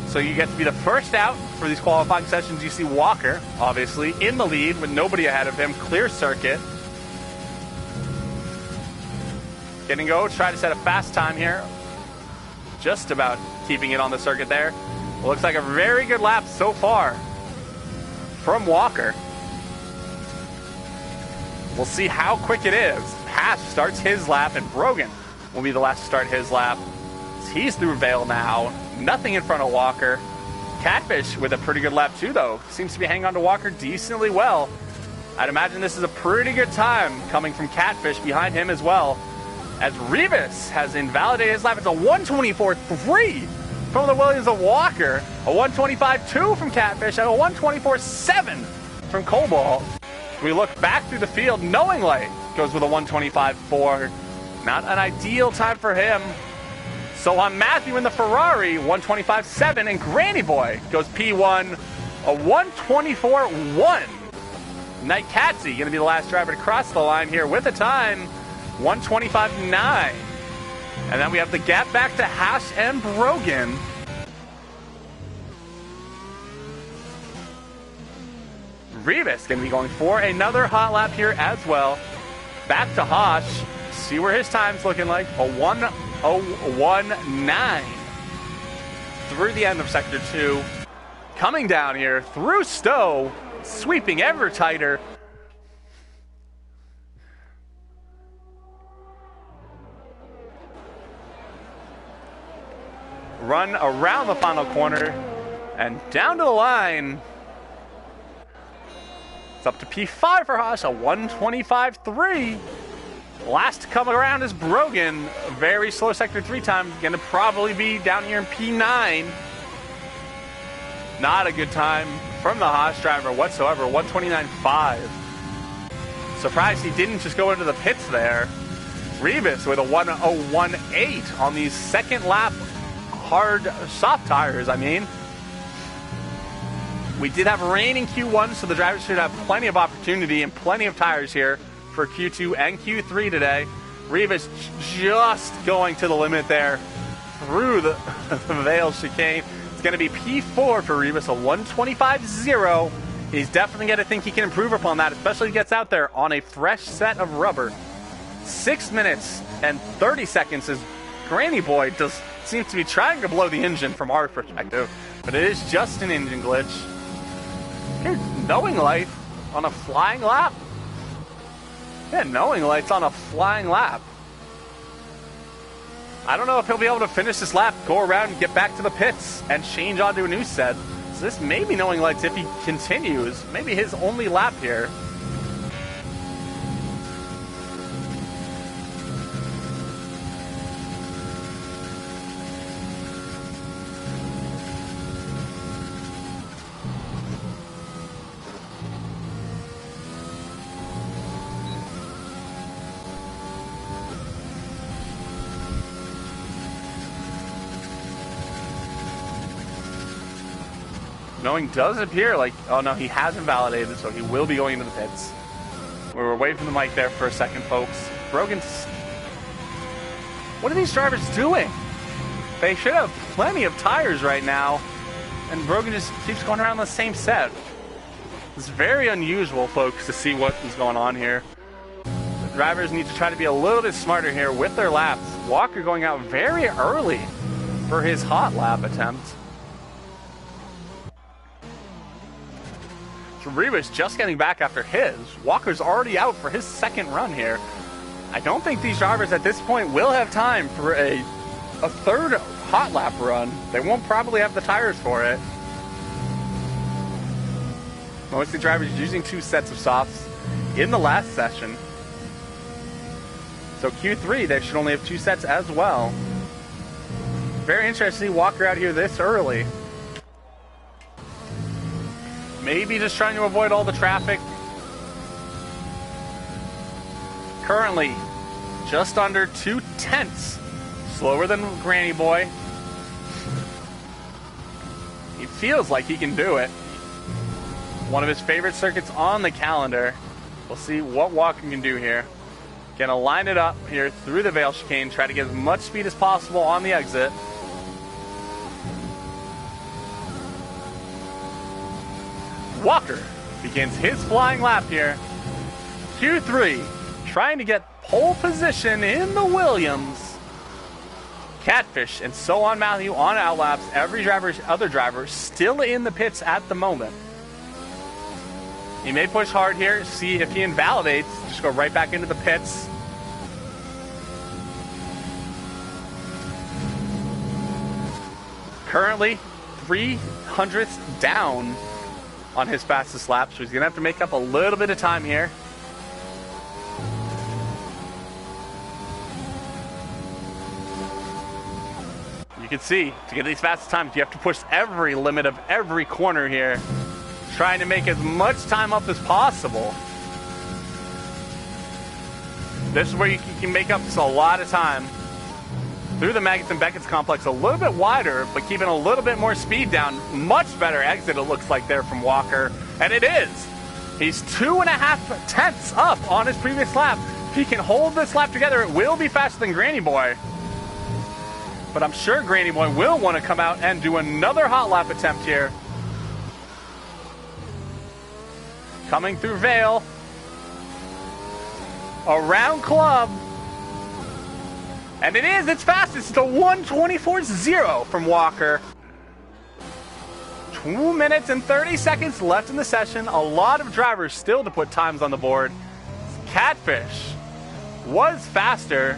So you get to be the first out for these qualifying sessions. You see Walker, obviously, in the lead with nobody ahead of him. Clear circuit. Getting go, try to set a fast time here. Just about keeping it on the circuit there. It looks like a very good lap so far from Walker. We'll see how quick it is. Haas starts his lap, and Brogan will be the last to start his lap. He's through Vale now. Nothing in front of Walker. Catfish with a pretty good lap too, though. Seems to be hanging on to Walker decently well. I'd imagine this is a pretty good time coming from Catfish behind him as well. As Rivas has invalidated his lap. It's a 124.3 from the Williams of Walker. A 125.2 from Catfish, and a 124.7 from Cobalt. We look back through the field. Knowing Light goes with a 125.4. Not an ideal time for him. So on Matthew in the Ferrari, 125.7, and Granny Boy goes P1, a 124.1. Knight Katzy going to be the last driver to cross the line here with a time, 125.9. And then we have the gap back to Haas and Brogan. Rivas going to be going for another hot lap here as well. Back to Haas. See where his time's looking like. A 1:01.9 through the end of Sector 2. Coming down here through Stowe, sweeping ever tighter. Run around the final corner and down to the line. It's up to P5 for Haas, a 125.3. Last to come around is Brogan. Very slow Sector 3 time. Going to probably be down here in P9. Not a good time from the Haas driver whatsoever. 129.5. Surprised he didn't just go into the pits there. Rivas with a 101.8 on these second lap hard soft tires, I mean. We did have rain in Q1, so the drivers should have plenty of opportunity and plenty of tires here for Q2 and Q3 today. Rivas just going to the limit there through the Vale chicane. It's going to be P4 for Rivas, a 125.0. He's definitely going to think he can improve upon that, especially if he gets out there on a fresh set of rubber. 6 minutes and 30 seconds as Granny Boy seems to be trying to blow the engine from our perspective, but it is just an engine glitch. Here's Knowing Light on a flying lap. Yeah, Knowing Light's on a flying lap. I don't know if he'll be able to finish this lap, go around and get back to the pits and change onto a new set. So this may be Knowing Light's, if he continues, maybe his only lap here. Knowing does appear like, oh no, he hasn't validated, so he will be going into the pits. We were away from the mic there for a second, folks. Brogan's... What are these drivers doing? They should have plenty of tires right now, and Brogan just keeps going around the same set. It's very unusual, folks, to see what is going on here. The drivers need to try to be a little bit smarter here with their laps. Walker going out very early for his hot lap attempt. Reba's just getting back after his. Walker's already out for his second run here. I don't think these drivers at this point will have time for a third hot lap run. They won't probably have the tires for it. Most of the drivers using 2 sets of softs in the last session. So Q3, they should only have 2 sets as well. Very interesting to see Walker out here this early. Maybe just trying to avoid all the traffic. Currently, just under 2/10 slower than Granny Boy. He feels like he can do it. One of his favorite circuits on the calendar. We'll see what Walker can do here. Gonna line it up here through the Vale chicane, try to get as much speed as possible on the exit. Walker begins his flying lap here. Q3, trying to get pole position in the Williams. Catfish and so on Matthew on outlaps. Every other driver still in the pits at the moment. He may push hard here, see if he invalidates. Just go right back into the pits. Currently, 300ths down on his fastest lap, so he's going to have to make up a little bit of time here. You can see, to get these fastest times, you have to push every limit of every corner here, trying to make as much time up as possible. This is where you can make up a lot of time. Through the Maggots and Beckett's complex, a little bit wider, but keeping a little bit more speed down. Much better exit, it looks like, there from Walker. And it is. He's 2.5 tenths up on his previous lap. If he can hold this lap together, it will be faster than Granny Boy. But I'm sure Granny Boy will want to come out and do another hot lap attempt here. Coming through Vale. Around Club. And it is its fastest. It's a 1:24.0 from Walker. 2 minutes and 30 seconds left in the session. A lot of drivers still to put times on the board. Catfish was faster,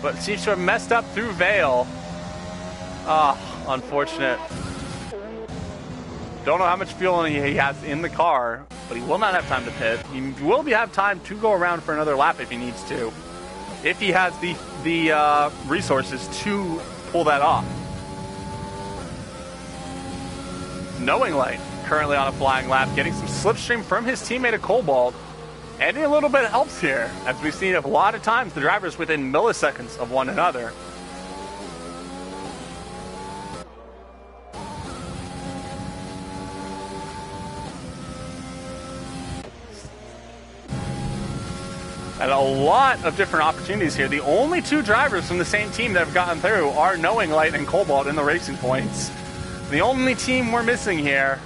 but seems to have messed up through Vale. Unfortunate. Don't know how much fuel he has in the car, but he will not have time to pit. He will have time to go around for another lap if he needs to. If he has the resources to pull that off. Knowing Light currently on a flying lap, getting some slipstream from his teammate at Cobalt. Adding a little bit helps here, as we've seen a lot of times the drivers within milliseconds of one another. And a lot of different opportunities here. The only 2 drivers from the same team that have gotten through are Knowing Light and Cobalt in the racing points. The only team we're missing here,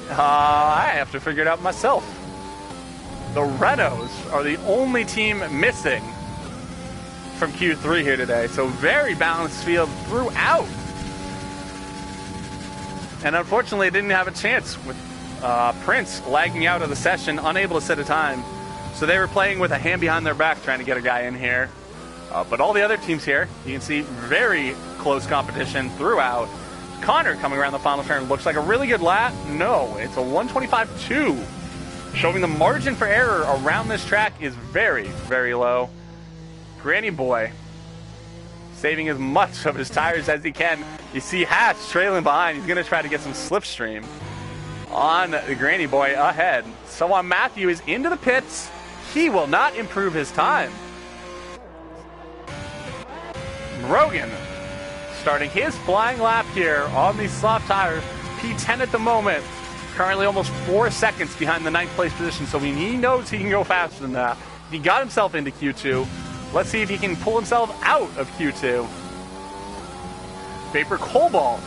I have to figure it out myself. The Renos are the only team missing from Q3 here today. So very balanced field throughout. And unfortunately, it didn't have a chance with Prince lagging out of the session, unable to set a time. So they were playing with a hand behind their back, trying to get a guy in here. But all the other teams here, you can see very close competition throughout. Connor coming around the final turn. Looks like a really good lap. No, it's a 1:25.2. Showing the margin for error around this track is very, very low. Granny Boy saving as much of his tires as he can. You see Hatch trailing behind. He's going to try to get some slipstream on the Granny Boy ahead. So on Matthew is into the pits. He will not improve his time. Brogan starting his flying lap here on these soft tires. P10 at the moment. Currently almost 4 seconds behind the 9th place position, so he knows he can go faster than that. He got himself into Q2. Let's see if he can pull himself out of Q2. Vapor Cobalt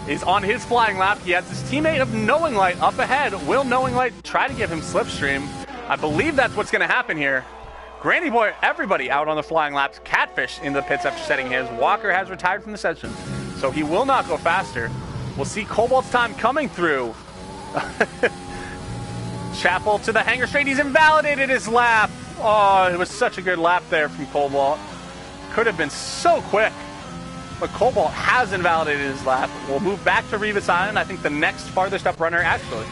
is on his flying lap. He has his teammate of Knowing Light up ahead. Will Knowing Light try to give him slipstream? I believe that's what's going to happen here. Granny Boy, everybody out on the flying laps. Catfish in the pits after setting his. Walker has retired from the session, so he will not go faster. We'll see Cobalt's time coming through. Chapel to the hangar straight. He's invalidated his lap. Oh, it was such a good lap there from Cobalt. Could have been so quick. But Cobalt has invalidated his lap. We'll move back to Revis Island. I think the next farthest up runner, actually,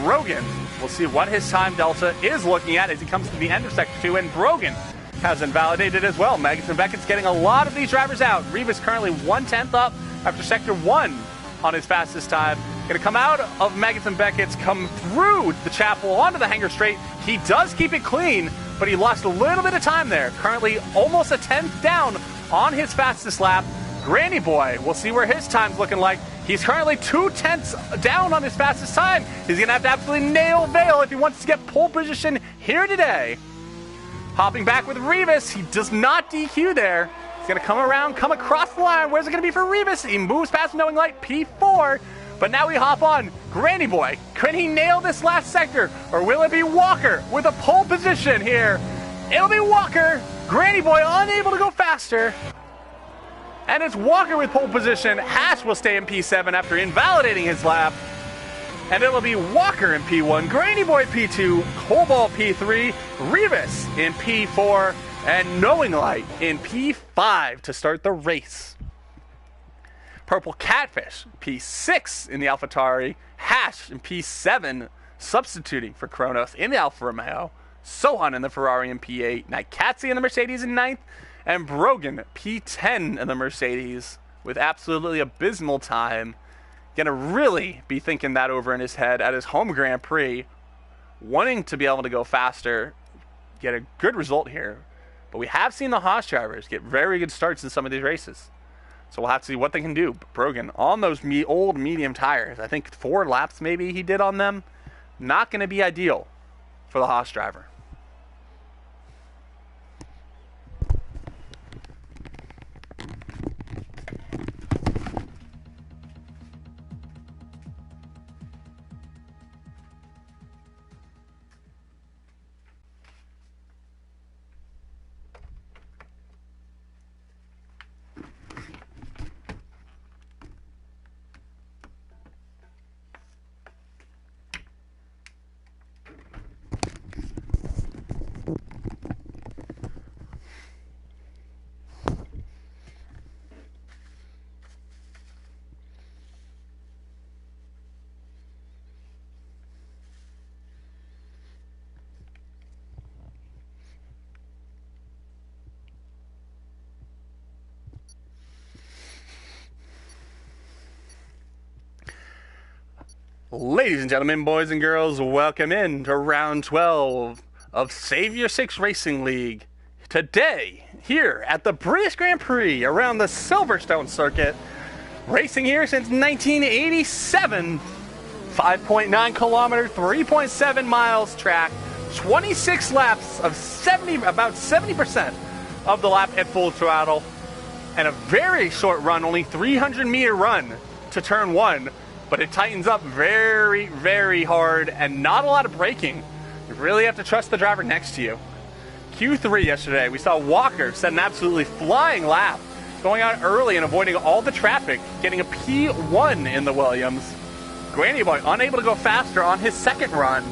Brogan. We'll see what his time delta is looking at as he comes to the end of Sector 2. And Brogan has invalidated as well. Megan Beckett's getting a lot of these drivers out. Revis currently 1/10 up after Sector 1 on his fastest time. Going to come out of Megan Beckett's, come through the Chapel onto the hangar straight. He does keep it clean, but he lost a little bit of time there. Currently almost a 10th down on his fastest lap. Granny Boy, we'll see where his time's looking like. He's currently 2/10 down on his fastest time. He's going to have to absolutely nail Vale if he wants to get pole position here today. Hopping back with Revis. He does not DQ there. He's going to come around, come across the line. Where's it going to be for Revis? He moves past Knowing Light, P4. But now we hop on Granny Boy. Can he nail this last sector? Or will it be Walker with a pole position here? It'll be Walker. Granny Boy unable to go faster. And it's Walker with pole position. Hash will stay in P7 after invalidating his lap. And it'll be Walker in P1, Granny Boy P2, Cobalt P3, Revis in P4, and Knowing Light in P5 to start the race. Purple Catfish, P6 in the AlphaTauri. Hash in P7, substituting for Kronos in the Alfa Romeo. Sohan in the Ferrari in P8. Naikatsi in the Mercedes in 9th. And Brogan, P10 in the Mercedes with absolutely abysmal time. Gonna really be thinking that over in his head at his home Grand Prix. Wanting to be able to go faster, get a good result here. But we have seen the Haas drivers get very good starts in some of these races. So we'll have to see what they can do. Brogan on those old medium tires. I think 4 laps maybe he did on them. Not going to be ideal for the Haas driver. Ladies and gentlemen, boys and girls, welcome in to round 12 of Save Your 6 Racing League. Today, here at the British Grand Prix around the Silverstone circuit, racing here since 1987, 5.9 kilometers, 3.7 miles track, 26 laps of about 70% of the lap at full throttle, and a very short run, only 300-meter run to turn 1. But it tightens up very, very hard and not a lot of braking. You really have to trust the driver next to you. Q3 yesterday, we saw Walker set an absolutely flying lap, going out early and avoiding all the traffic, getting a P1 in the Williams. Granny Boy unable to go faster on his second run,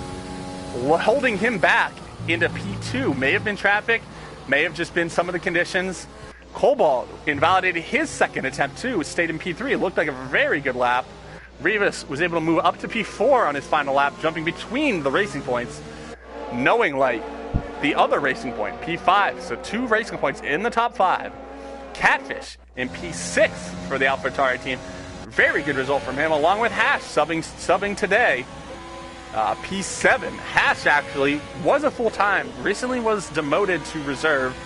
holding him back into P2. May have been traffic, may have just been some of the conditions. Cobalt invalidated his second attempt too, stayed in P3. It looked like a very good lap. Revis was able to move up to P4 on his final lap, jumping between the racing points. Knowing Light, the other racing point, P5. So 2 racing points in the top 5. Catfish in P6 for the AlphaTauri team. Very good result from him, along with Hash subbing today. P7. Hash actually was a full-time. Recently was demoted to reserve,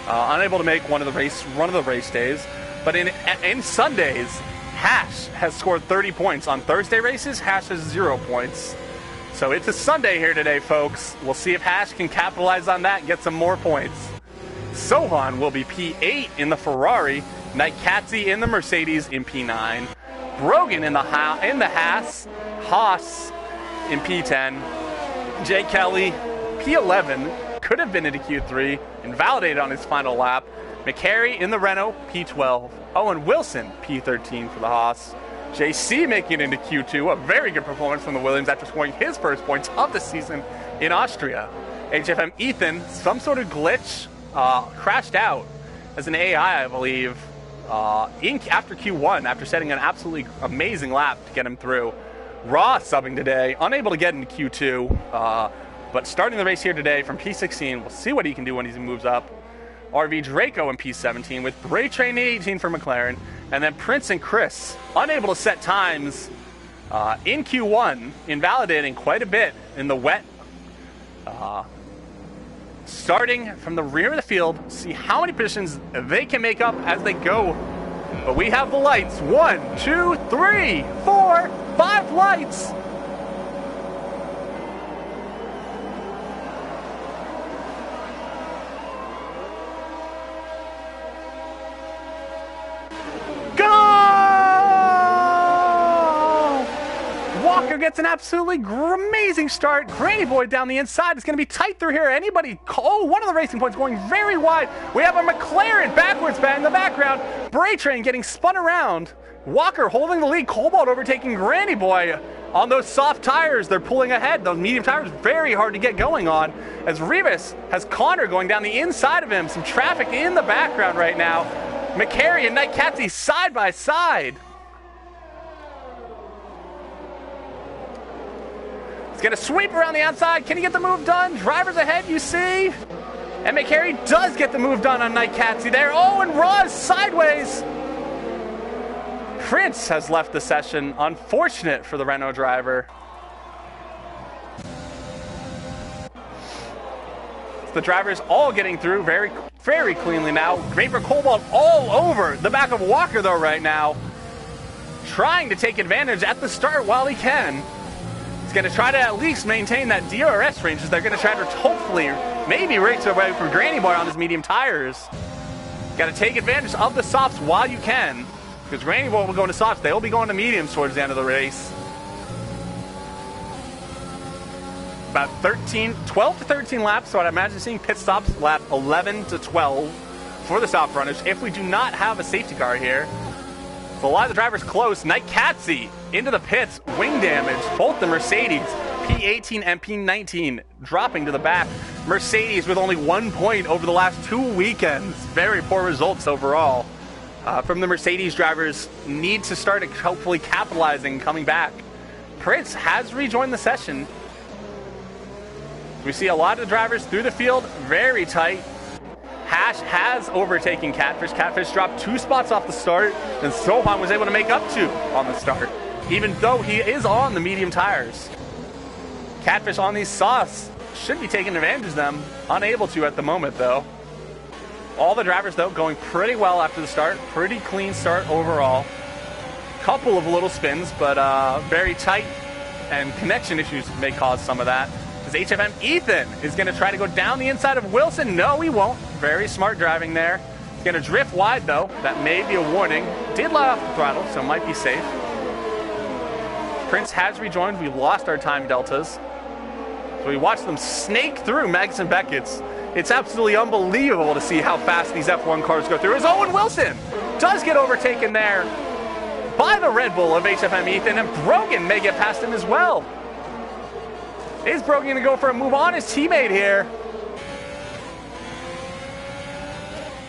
unable to make one of the race days. But in Sundays, Hash has scored 30 points. On Thursday races, Hash has 0 points. So it's a Sunday here today, folks. We'll see if Hash can capitalize on that and get some more points. Sohan will be P8 in the Ferrari. Naikatsi in the Mercedes in P9. Brogan in the Haas. Haas in P10. Jay Kelly, P11, could have been into Q3, invalidated on his final lap. McCary in the Renault, P12. Owen Wilson, P13 for the Haas. JC making it into Q2, a very good performance from the Williams after scoring his first points of the season in Austria. HFM Ethan, some sort of glitch, crashed out as an AI, I believe, after Q1, after setting an absolutely amazing lap to get him through. Raw subbing today, unable to get into Q2, but starting the race here today from P16. We'll see what he can do when he moves up. RV Draco in P17 with Bray Train 18 for McLaren, and then Prince and Chris unable to set times in Q1, invalidating quite a bit in the wet. Starting from the rear of the field, see how many positions they can make up as they go. But we have the lights. 1, 2, 3, 4, 5 lights. Walker gets an absolutely amazing start. Granny Boy down the inside. It's going to be tight through here. Anybody? Oh, one of the racing points going very wide. We have a McLaren backwards bat in the background. Bray Train getting spun around. Walker holding the lead. Cobalt overtaking Granny Boy on those soft tires. They're pulling ahead. Those medium tires very hard to get going on. As Rivas has Connor going down the inside of him. Some traffic in the background right now. McCary and Naikatsi side by side. He's going to sweep around the outside. Can he get the move done? Drivers ahead, you see. And McCary does get the move done on Naikatsi there. Oh, and Roz sideways. Prince has left the session. Unfortunate for the Renault driver. The drivers all getting through very, very cleanly now. Vapor Cobalt all over the back of Walker, though, right now. Trying to take advantage at the start while he can. Going to try to at least maintain that DRS range as they're going to try to hopefully maybe race away from Granny Boy on his medium tires. Got to take advantage of the softs while you can, because Granny Boy will go into softs. They will be going to mediums towards the end of the race. About 12 to 13 laps, so I'd imagine seeing pit stops lap 11 to 12 for the soft runners if we do not have a safety car here. So a lot of the drivers close. Naikatsi into the pits, wing damage. Both the Mercedes, P18 and P19, dropping to the back. Mercedes with only 1 point over the last 2 weekends. Very poor results overall from the Mercedes drivers. Need to start hopefully capitalizing, coming back. Prince has rejoined the session. We see a lot of the drivers through the field, very tight. Hash has overtaken Catfish. Catfish dropped 2 spots off the start, and Sohan was able to make up 2 on the start, even though he is on the medium tires. Catfish on these softs should be taking advantage of them. Unable to at the moment, though. All the drivers, though, going pretty well after the start. Pretty clean start overall. Couple of little spins, but very tight, and connection issues may cause some of that. As HFM Ethan is going to try to go down the inside of Wilson. No, he won't. Very smart driving there. He's going to drift wide, though. That may be a warning. Did let off the throttle, so might be safe. Prince has rejoined. We lost our time deltas. So we watched them snake through Mags and Beckett's. It's absolutely unbelievable to see how fast these F1 cars go through. As Owen Wilson does get overtaken there by the Red Bull of HFM Ethan, and Brogan may get past him as well. Is Brogan going to go for a move on his teammate here?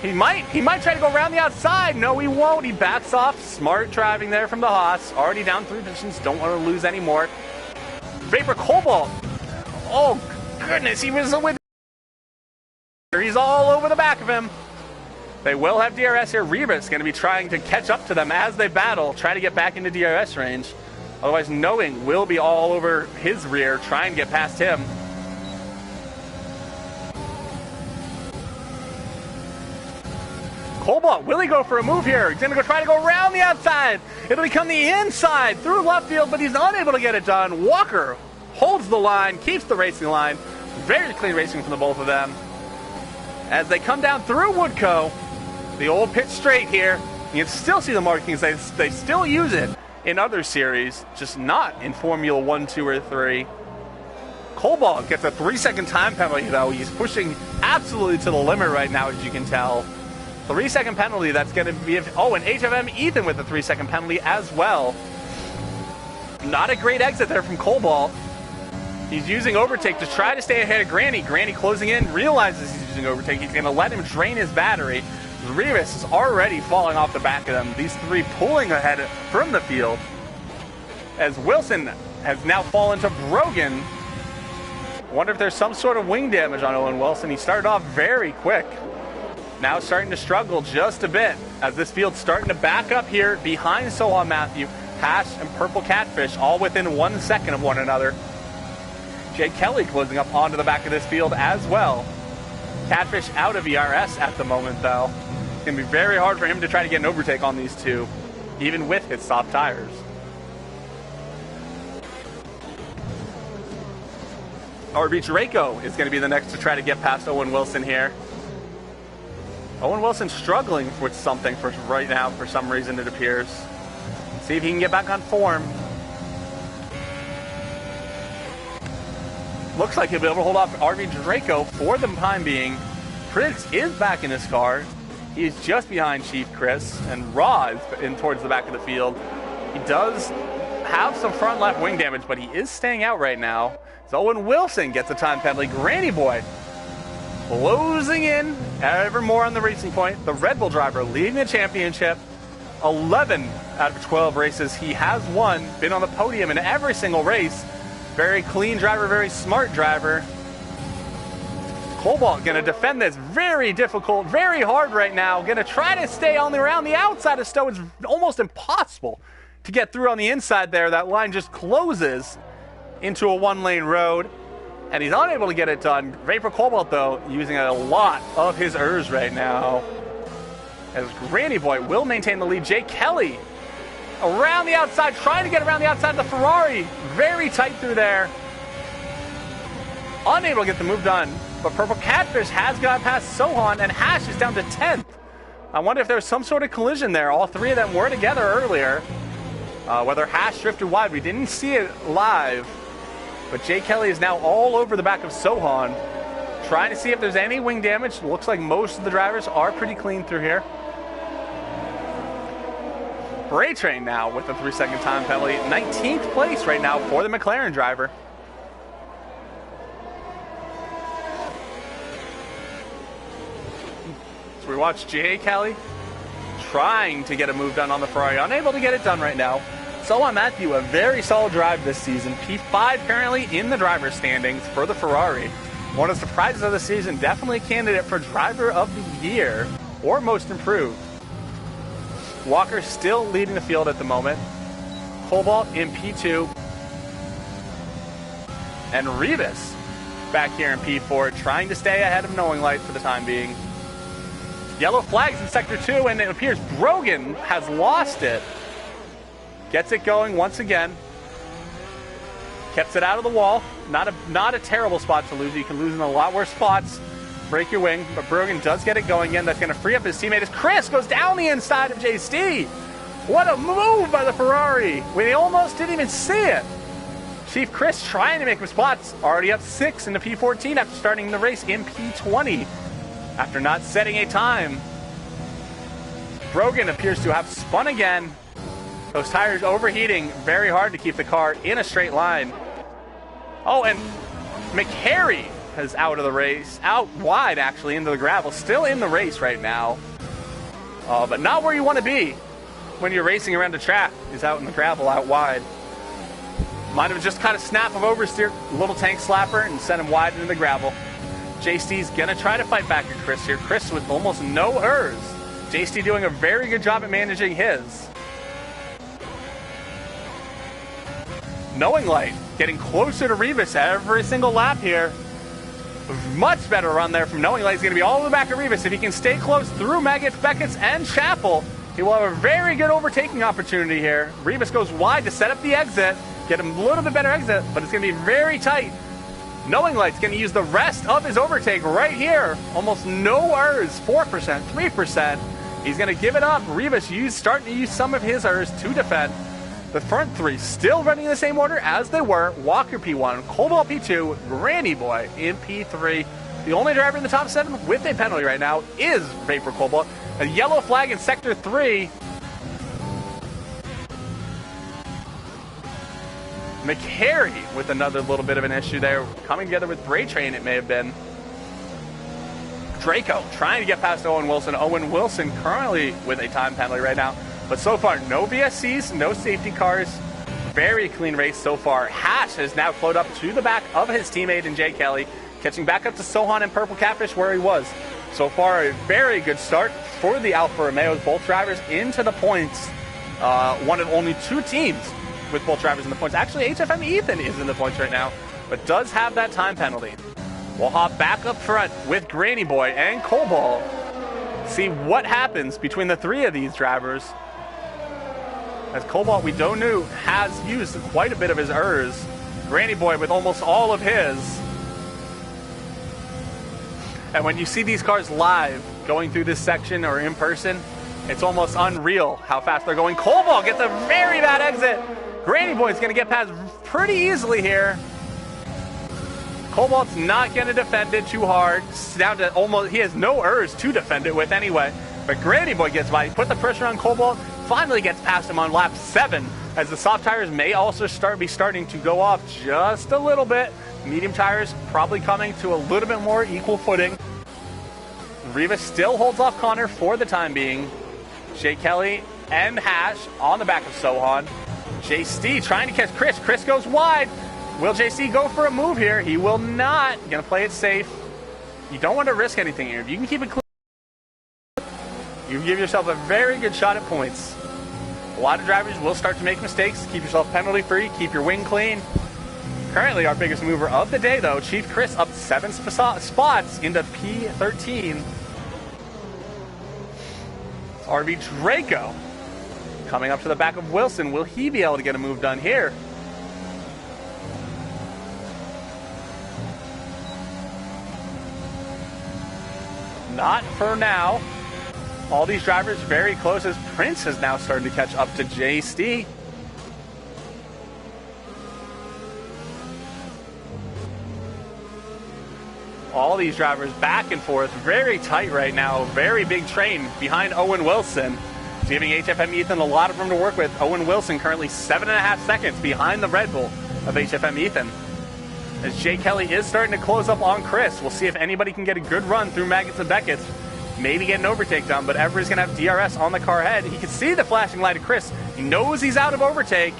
He might try to go around the outside. No, he won't. He backs off. Smart driving there from the Haas. Already down 3 positions. Don't want to lose any more. Vapor Cobalt. Oh, goodness. He was with. He's all over the back of him. They will have DRS here. Reba's going to be trying to catch up to them as they battle. Try to get back into DRS range. Otherwise, Knowing will be all over his rear, trying to get past him. Cobalt, will he go for a move here? He's gonna try to go around the outside. It'll become the inside through left field, but he's unable to get it done. Walker holds the line, keeps the racing line. Very clean racing from the both of them. As they come down through Woodco, the old pit straight here, you can still see the markings. They still use it in other series, just not in Formula 1, 2, or 3. Cobalt gets a 3-second time penalty, though. He's pushing absolutely to the limit right now, as you can tell. 3-second penalty, that's going to be... Oh, and HFM Ethan with a 3-second penalty as well. Not a great exit there from Cobalt. He's using overtake to try to stay ahead of Granny. Granny closing in, realizes he's using overtake. He's going to let him drain his battery. Rivas is already falling off the back of them. These three pulling ahead from the field. As Wilson has now fallen to Brogan. Wonder if there's some sort of wing damage on Owen Wilson. He started off very quick. Now starting to struggle just a bit as this field's starting to back up here behind Sohan Matthew, Hash, and Purple Catfish, all within 1 second of one another. Jay Kelly closing up onto the back of this field as well. Catfish out of ERS at the moment, though. It's going to be very hard for him to try to get an overtake on these two, even with his soft tires. RB Draco is going to be the next to try to get past Owen Wilson here. Owen Wilson struggling with something for right now, for some reason it appears. See if he can get back on form. Looks like he'll be able to hold off RB Draco for the time being. Chris is back in his car. He's just behind Chief Chris, and Raw is in towards the back of the field. He does have some front left wing damage, but he is staying out right now. So Owen Wilson gets a time penalty. Granny Boy closing in ever more on the racing point. The Red Bull driver leading the championship. 11 out of 12 races he has won. Been on the podium in every single race. Very clean driver, very smart driver. Cobalt going to defend this. Very difficult, very hard right now. Going to try to stay on around the outside of Stowe. It's almost impossible to get through on the inside there. That line just closes into a one-lane road, and he's unable to get it done. Vapor Cobalt, though, using a lot of his ERS right now. As Granny Boy will maintain the lead. Jay Kelly around the outside, trying to get around the outside of the Ferrari. Very tight through there. Unable to get the move done, but Purple Catfish has got past Sohan, and Hash is down to 10th. I wonder if there was some sort of collision there. All three of them were together earlier. Whether Hash drifted wide, we didn't see it live. But Jay Kelly is now all over the back of Sohan, trying to see if there's any wing damage. Looks like most of the drivers are pretty clean through here. Bray Train now with a 3-second time penalty. 19th place right now for the McLaren driver. So we watch Jay Kelly trying to get a move done on the Ferrari. Unable to get it done right now. Sohan Matthew, a very solid drive this season. P5 currently in the driver's standings for the Ferrari. One of the surprises of the season, definitely a candidate for driver of the year or most improved. Walker still leading the field at the moment. Cobalt in P2. And Rivas back here in P4, trying to stay ahead of Knowing Light for the time being. Yellow flags in Sector 2, and it appears Brogan has lost it. Gets it going once again. Kept it out of the wall. Not a terrible spot to lose. You can lose in a lot worse spots. Break your wing, but Brogan does get it going again. That's going to free up his teammate as Chris goes down the inside of JC. What a move by the Ferrari. We almost didn't even see it. Chief Chris trying to make him spots. Already up 6 into P14 after starting the race in P20. After not setting a time. Brogan appears to have spun again. Those tires overheating. Very hard to keep the car in a straight line. Oh, and McHarry is out of the race. Out wide, actually, into the gravel. Still in the race right now. But not where you want to be when you're racing around a track. Is out in the gravel, out wide. Might have just kind of snap of oversteer, little tank slapper, and sent him wide into the gravel. JC's going to try to fight back at Chris here. Chris with almost no ERS. JC doing a very good job at managing his. Knowing Light getting closer to Rivas every single lap here. Much better run there from Knowing Light. He's going to be all the way back at Rivas. If he can stay close through Maggots, Beckett's, and Chapel, he will have a very good overtaking opportunity here. Rivas goes wide to set up the exit, get him a little bit better exit, but it's going to be very tight. Knowing Light's going to use the rest of his overtake right here. Almost no errors, 4%, 3%. He's going to give it up. Rivas starting to use some of his errors to defend. The front three still running in the same order as they were. Walker P1, Cobalt P2, Granny Boy in P3. The only driver in the top 7 with a penalty right now is Vapor Cobalt. A yellow flag in Sector 3. McCary with another little bit of an issue there. Coming together with Bray Train, it may have been. Draco trying to get past Owen Wilson. Owen Wilson currently with a time penalty right now. But so far, no VSCs, no safety cars. Very clean race so far. Hash has now flowed up to the back of his teammate in Jay Kelly, catching back up to Sohan and Purple Catfish where he was. So far, a very good start for the Alfa Romeos. Both drivers into the points. One of only 2 teams with both drivers in the points. Actually, HFM Ethan is in the points right now, but does have that time penalty. We'll hop back up front with Granny Boy and Cobalt. See what happens between the 3 of these drivers. As Cobalt, we don't know, has used quite a bit of his errors. Granny Boy with almost all of his. And when you see these cars live going through this section or in person, it's almost unreal how fast they're going. Cobalt gets a very bad exit. Granny Boy's going to get past pretty easily here. Cobalt's not going to defend it too hard. It's down to almost, he has no errors to defend it with anyway. But Granny Boy gets by. He put the pressure on Cobalt. Finally gets past him on lap 7, as the soft tires may also be starting to go off just a little bit. Medium tires probably coming to a little bit more equal footing. Rivas still holds off Connor for the time being. Jay Kelly and Hash on the back of Sohan. JC trying to catch Chris. Chris goes wide. Will JC go for a move here? He will not. Gonna play it safe. You don't want to risk anything here. If you can keep it clean, you give yourself a very good shot at points. A lot of drivers will start to make mistakes. Keep yourself penalty free. Keep your wing clean. Currently, our biggest mover of the day, though, Chief Chris up 7 spots into P13. RV Draco coming up to the back of Wilson. Will he be able to get a move done here? Not for now. All these drivers very close, as Prince is now starting to catch up to JC. All these drivers back and forth, very tight right now. Very big train behind Owen Wilson, giving HFM Ethan a lot of room to work with. Owen Wilson currently 7.5 seconds behind the Red Bull of HFM Ethan. As Jay Kelly is starting to close up on Chris. We'll see if anybody can get a good run through Maggots and Beckett's. Maybe get an overtake done, but Every's going to have DRS on the car ahead. He can see the flashing light of Chris. He knows he's out of overtake.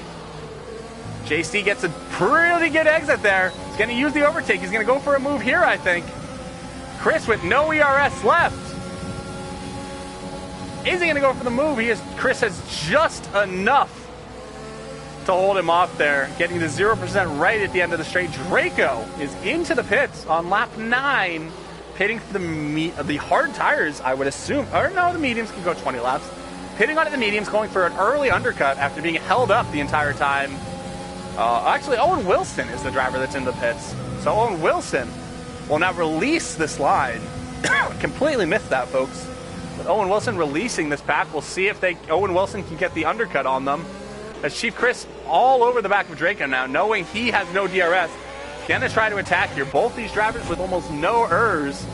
JC gets a pretty good exit there. He's going to use the overtake. He's going to go for a move here, I think. Chris with no ERS left. Is he going to go for the move? Chris has just enough to hold him off there, getting to 0% right at the end of the straight. Draco is into the pits on lap 9. Pitting for the hard tires, I would assume. Or no, the mediums can go 20 laps. Pitting onto the mediums, going for an early undercut after being held up the entire time. Actually, Owen Wilson is the driver that's in the pits. So Owen Wilson will now release this line. Completely missed that, folks. But Owen Wilson releasing this pack. We'll see if Owen Wilson can get the undercut on them. As Chief Chris all over the back of Draco now, knowing he has no DRS. Gonna try to attack here. Both these drivers with almost no errors.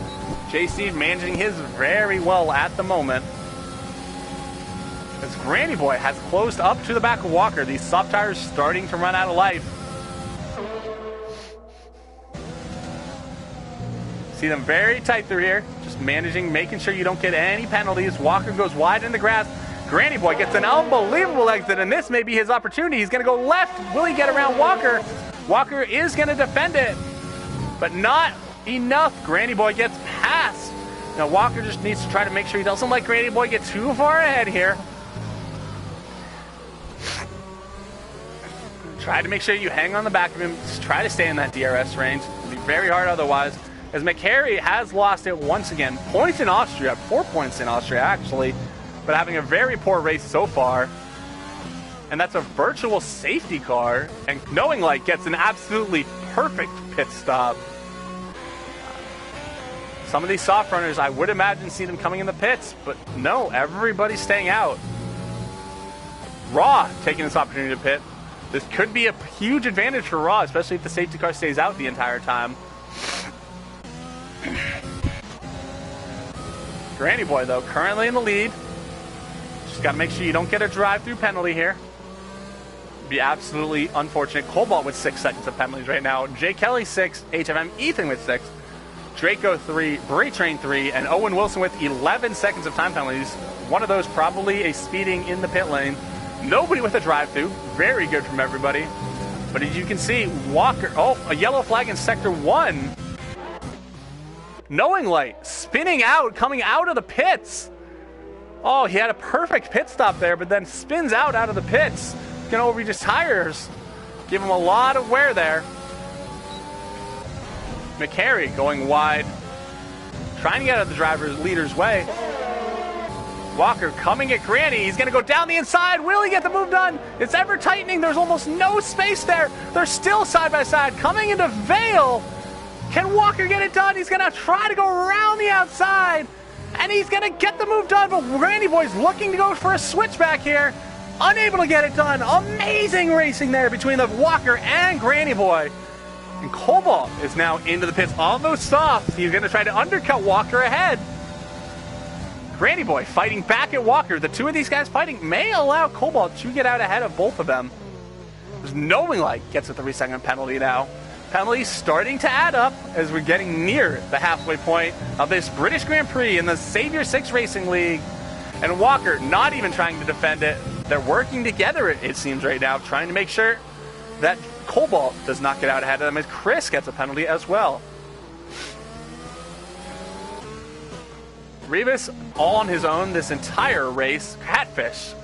JC managing his very well at the moment. As Granny Boy has closed up to the back of Walker. These soft tires starting to run out of life. See them very tight through here. Just managing, making sure you don't get any penalties. Walker goes wide in the grass. Granny Boy gets an unbelievable exit, and this may be his opportunity. He's going to go left. Will he get around Walker? Walker is going to defend it, but not enough. Granny Boy gets past. Now Walker just needs to try to make sure he doesn't let Granny Boy get too far ahead here. Try to make sure you hang on the back of him. Just try to stay in that DRS range. It'll be very hard otherwise. as McCary has lost it once again. Points in Austria, 4 points in Austria actually, but having a very poor race so far. And that's a virtual safety car, and Knowing Light gets an absolutely perfect pit stop. Some of these soft runners, I would imagine see them coming in the pits, but no, everybody's staying out. Raw taking this opportunity to pit. This could be a huge advantage for Raw, especially if the safety car stays out the entire time. Granny Boy, though, currently in the lead. Just got to make sure you don't get a drive-through penalty here. It'd be absolutely unfortunate. Cobalt with 6 seconds of penalties right now. Jay Kelly 6, HFM Ethan with 6, Draco 3, Bray Train 3, and Owen Wilson with 11 seconds of time penalties. One of those probably a speeding in the pit lane. Nobody with a drive-through. Very good from everybody. But as you can see, Walker, a yellow flag in Sector 1. Knowing Light spinning out, coming out of the pits. Oh, he had a perfect pit stop there, but then spins out of the pits. Gonna overheat his tires. Give him a lot of wear there. McCary going wide. Trying to get out of the leader's way. Walker coming at Granny. He's going to go down the inside. Will he get the move done? It's ever tightening. There's almost no space there. They're still side by side. Coming into Vale. Can Walker get it done? He's going to try to go around the outside. And he's going to get the move done. But Granny Boy's looking to go for a switchback here. Unable to get it done. Amazing racing there between the Walker and Granny Boy. And Cobalt is now into the pits. Almost soft. He's going to try to undercut Walker ahead. Granny Boy fighting back at Walker. The two of these guys fighting may allow Cobalt to get out ahead of both of them. There's Knowing Light gets a 3-second penalty now. Penalties starting to add up as we're getting near the halfway point of this British Grand Prix in the Savior 6 Racing League. And Walker not even trying to defend it. They're working together, it seems right now, trying to make sure that Cobalt does not get out ahead of them as Chris gets a penalty as well. Rivas all on his own this entire race. Catfish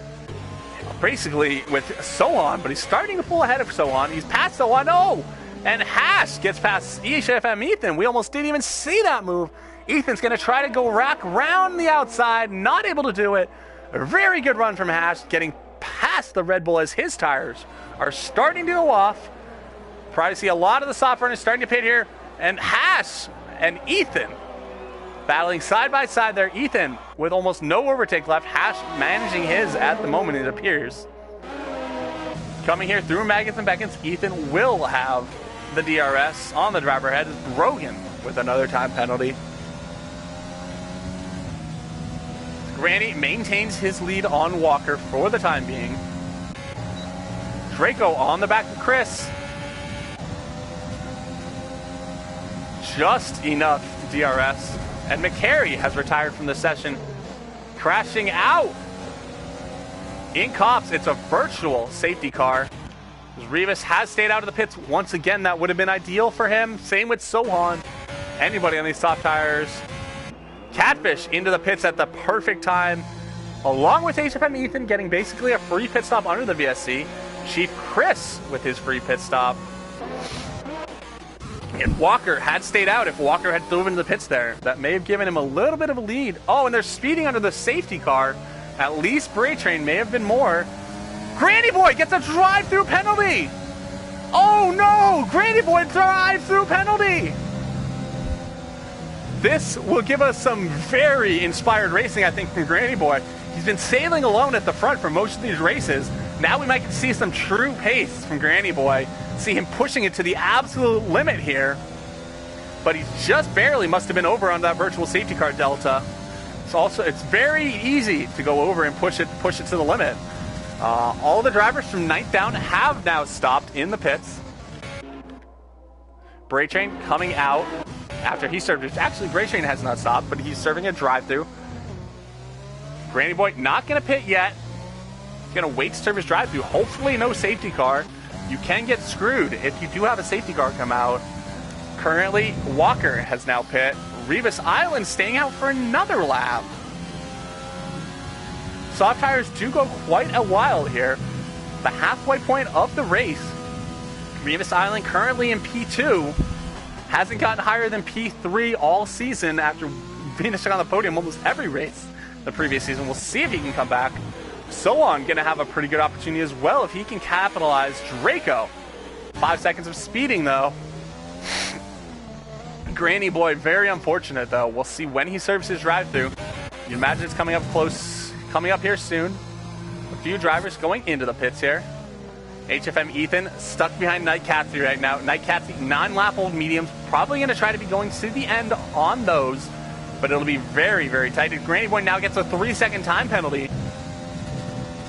basically with Sohan, but he's starting to pull ahead of Sohan. He's past Sohan. Oh! And Hash gets past HFM Ethan. We almost didn't even see that move. Ethan's going to try to go rack round the outside. Not able to do it. A very good run from Hash, getting past the Red Bull as his tires are starting to go off. Probably see a lot of the soft runners starting to pit here. And Hash and Ethan battling side by side there. Ethan with almost no overtake left. Hash managing his at the moment, it appears. Coming here through Maggots and Beckons, Ethan will have the DRS on the driver head. Brogan with another time penalty. Granny maintains his lead on Walker for the time being. Draco on the back of Chris. Just enough DRS. And McCary has retired from the session, crashing out. In Cops, it's a virtual safety car. Rivas has stayed out of the pits. Once again, that would have been ideal for him. Same with Sohan. Anybody on these soft tires. Catfish into the pits at the perfect time. Along with HFM Ethan getting basically a free pit stop under the VSC. Chief Chris with his free pit stop. And Walker had stayed out. If Walker had dove into the pits there, that may have given him a little bit of a lead. Oh, and they're speeding under the safety car. At least Bray Train may have been more. Granny Boy gets a drive-through penalty. Oh no, Granny Boy drive-through penalty. This will give us some very inspired racing, I think, from Granny Boy. He's been sailing alone at the front for most of these races. Now we might see some true pace from Granny Boy. See him pushing it to the absolute limit here. But he just barely must have been over on that virtual safety car delta. It's very easy to go over and push it to the limit. All the drivers from 9th down have now stopped in the pits. Bray Train coming out after he served. Actually, Bray Train has not stopped, but he's serving a drive-through. Granny Boy not going to pit yet. He's going to wait to serve his drive-through. Hopefully no safety car. You can get screwed if you do have a safety car come out. Currently, Walker has now pit. Rivas Island staying out for another lap. Soft tires do go quite a while here. The halfway point of the race. Rivas Island currently in P2. Hasn't gotten higher than P3 all season after finishing on the podium almost every race the previous season. We'll see if he can come back. Sohan going to have a pretty good opportunity as well if he can capitalize. Draco, 5 seconds of speeding though. Granny Boy, very unfortunate though. We'll see when he serves his drive-through. You imagine it's coming up close, coming up here soon. A few drivers going into the pits here. HFM Ethan stuck behind Night Catsy right now. Night Catsy, 9-lap-old mediums, probably going to try to be going to the end on those, but it'll be very, very tight. Granny Boy now gets a 3-second time penalty.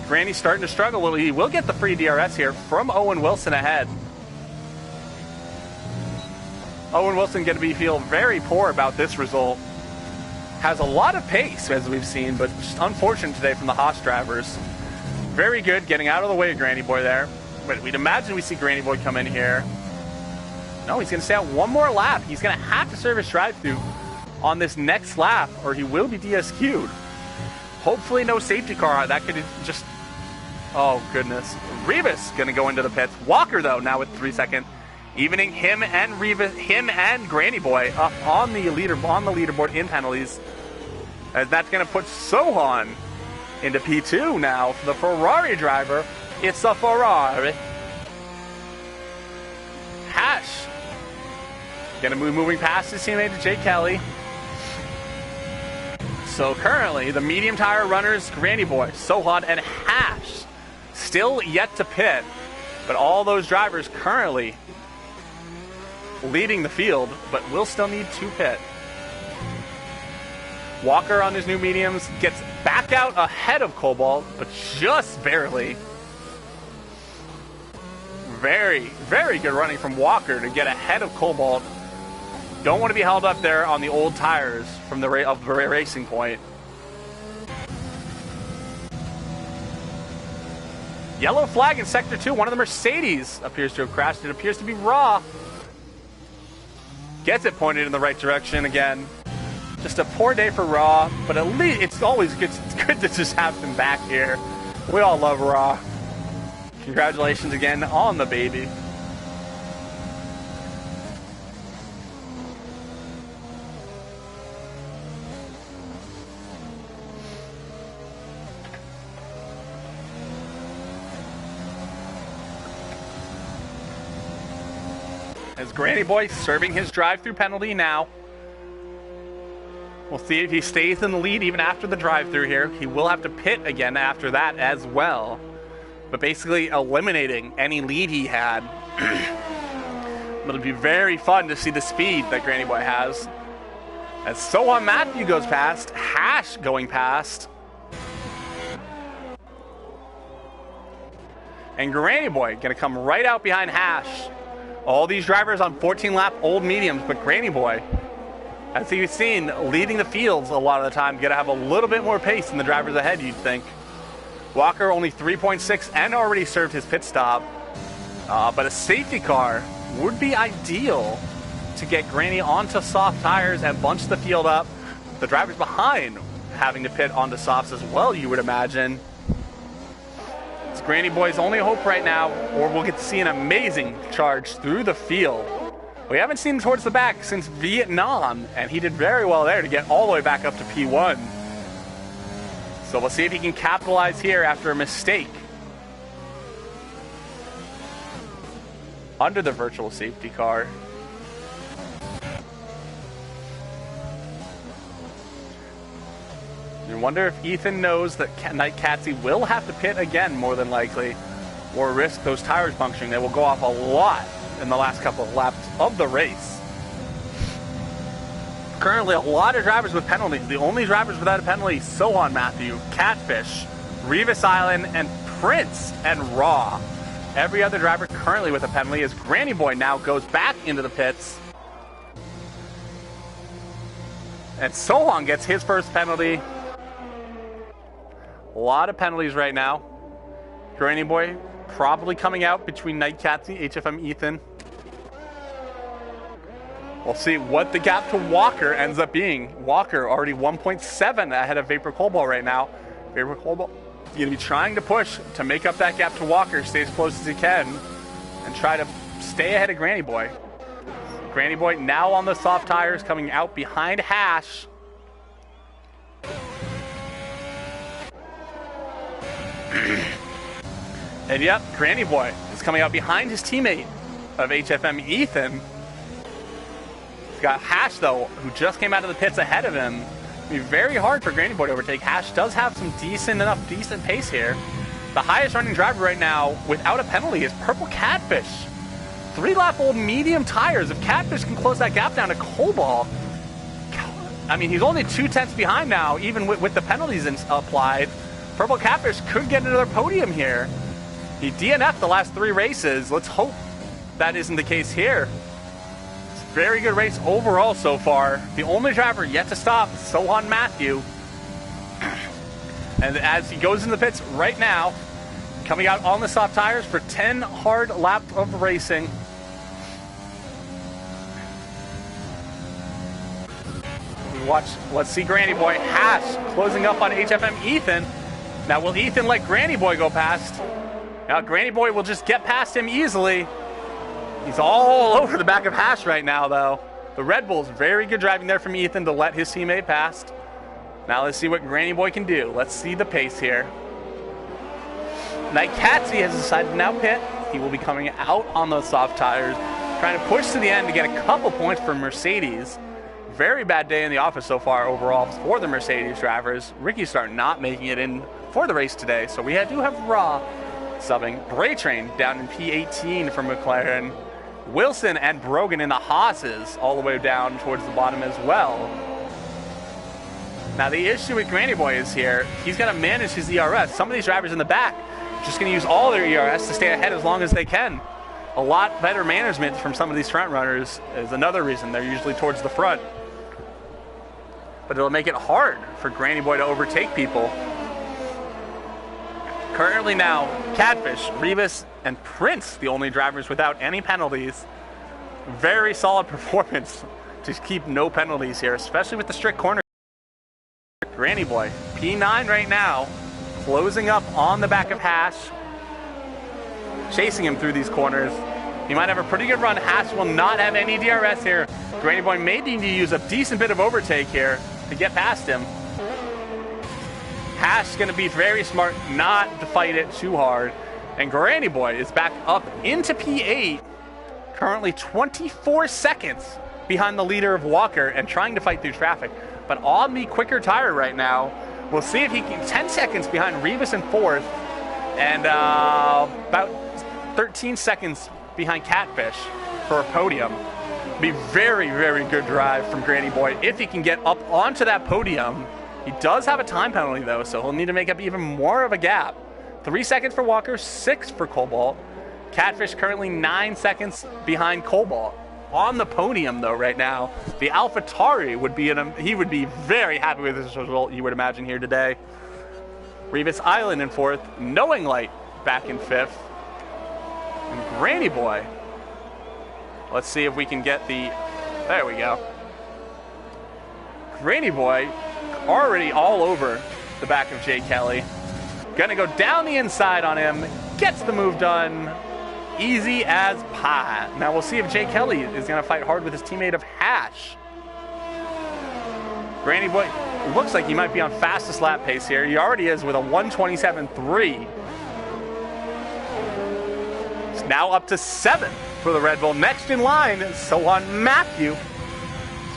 Granny's starting to struggle a little. He will get the free DRS here from Owen Wilson ahead. Owen Wilson going to feel very poor about this result. Has a lot of pace, as we've seen, but just unfortunate today from the Haas drivers. Very good getting out of the way of Granny Boy there. But we'd imagine we see Granny Boy come in here. No, he's going to stay out one more lap. He's going to have to serve his drive-through on this next lap, or he will be DSQ'd. Hopefully no safety car. That could just... Oh, goodness. Rivas going to go into the pits. Walker, though, now with 3 seconds. Evening him and Rivas, him and Granny Boy up on the leaderboard in penalties. As that's going to put Sohan into P2 now for the Ferrari driver. It's a Ferrari. Hash going to be moving past his teammate Jake Kelly. So currently the medium tire runners, Granny Boy, Sohan, and Hash still yet to pit. But all those drivers currently leading the field, but will still need to pit. Walker on his new mediums gets back out ahead of Cobalt, but just barely. Very, very good running from Walker to get ahead of Cobalt. Don't want to be held up there on the old tires from the racing point. Yellow flag in Sector 2. One of the Mercedes appears to have crashed. It appears to be Raw. Gets it pointed in the right direction again. Just a poor day for Raw, but at least it's always good. It's good to just have him back here. We all love Raw. Congratulations again on the baby. As Granny Boy serving his drive-through penalty now. We'll see if he stays in the lead even after the drive-through here. He will have to pit again after that as well. But basically eliminating any lead he had. It'll be very fun to see the speed that Granny Boy has. As Sohan Matthew goes past, Hash going past. And Granny Boy gonna come right out behind Hash. All these drivers on 14-lap old mediums, but Granny Boy, as you've seen, leading the fields a lot of the time, gonna have a little bit more pace than the drivers ahead, you'd think. Walker only 3.6 and already served his pit stop. But a safety car would be ideal to get Granny onto soft tires and bunch the field up. The drivers behind having to pit onto softs as well, you would imagine. It's Granny Boy's only hope right now, or we'll get to see an amazing charge through the field. We haven't seen him towards the back since Vietnam, and he did very well there to get all the way back up to P1. So we'll see if he can capitalize here after a mistake under the virtual safety car. You wonder if Ethan knows that Night Catsy will have to pit again, more than likely, or risk those tires puncturing. They will go off a lot in the last couple of laps of the race. Currently, a lot of drivers with penalties. The only drivers without a penalty, Sohan Matthew, Catfish, Revis Island, and Prince, and Raw. Every other driver currently with a penalty as Granny Boy now goes back into the pits. And Sohan gets his first penalty. A lot of penalties right now. Granny Boy probably coming out between Night Catsy, HFM Ethan. We'll see what the gap to Walker ends up being. Walker already 1.7 ahead of Vapor Cobalt right now. Vapor Cobalt going to be trying to push to make up that gap to Walker, stay as close as he can, and try to stay ahead of Granny Boy. Granny Boy now on the soft tires, coming out behind Hash. And yep, Granny Boy is coming out behind his teammate of HFM, Ethan. He's got Hash, though, who just came out of the pits ahead of him. It'll be very hard for Granny Boy to overtake. Hash does have some decent pace here. The highest running driver right now, without a penalty, is Purple Catfish. 3-lap-old medium tires. If Catfish can close that gap down to Cobalt, I mean, he's only 2/10 behind now, even with the penalties applied. Purple Catfish could get another podium here. He DNF'd the last 3 races. Let's hope that isn't the case here. It's a very good race overall so far. The only driver yet to stop, Sohan Matthew. And as he goes into the pits right now, coming out on the soft tires for 10 hard laps of racing. Let's see Granny Boy. Hash closing up on HFM Ethan. Now, will Ethan let Granny Boy go past? Now, Granny Boy will just get past him easily. He's all over the back of Hash right now, though. The Red Bull's very good driving there from Ethan to let his teammate past. Now, let's see what Granny Boy can do. Let's see the pace here. Nightcatzy has decided to now pit. He will be coming out on those soft tires, trying to push to the end to get a couple points for Mercedes. Very bad day in the office so far overall for the Mercedes drivers. Ricky Starr not making it in for the race today, so we do have Raw subbing. Bray Train down in P18 for McLaren. Wilson and Brogan in the Haas's all the way down towards the bottom as well. Now the issue with Granny Boy is here, he's going to manage his ERS. Some of these drivers in the back just going to use all their ERS to stay ahead as long as they can. A lot better management from some of these front runners is another reason they're usually towards the front. But it'll make it hard for Granny Boy to overtake people. Currently now, Catfish, Revis, and Prince, the only drivers without any penalties. Very solid performance to keep no penalties here, especially with the strict corner. Granny Boy, P9 right now, closing up on the back of Hash, chasing him through these corners. He might have a pretty good run. Hash will not have any DRS here. Granny Boy may need to use a decent bit of overtake here to get past him. Hash is going to be very smart not to fight it too hard. And Granny Boy is back up into P8, currently 24 seconds behind the leader of Walker and trying to fight through traffic. But on the quicker tire right now, we'll see if he can, 10 seconds behind Revis in 4th, and about 13 seconds behind Catfish for a podium. Be very, very good drive from Granny Boy if he can get up onto that podium. He does have a time penalty, though, so he'll need to make up even more of a gap. 3 seconds for Walker, 6 for Cobalt. Catfish currently 9 seconds behind Cobalt. On the podium, though, right now, the AlphaTauri would be he would be very happy with this result, you would imagine, here today. Revis Island in 4th, Knowing Light back in 5th. And Granny Boy. Let's see if we can get the... There we go. Granny Boy already all over the back of Jay Kelly. Gonna go down the inside on him. Gets the move done. Easy as pie. Now we'll see if Jay Kelly is gonna fight hard with his teammate of Hash. Granny Boy looks like he might be on fastest lap pace here. He already is with a 1:27.3. It's now up to 7 for the Red Bull. Next in line, Sohan Matthew.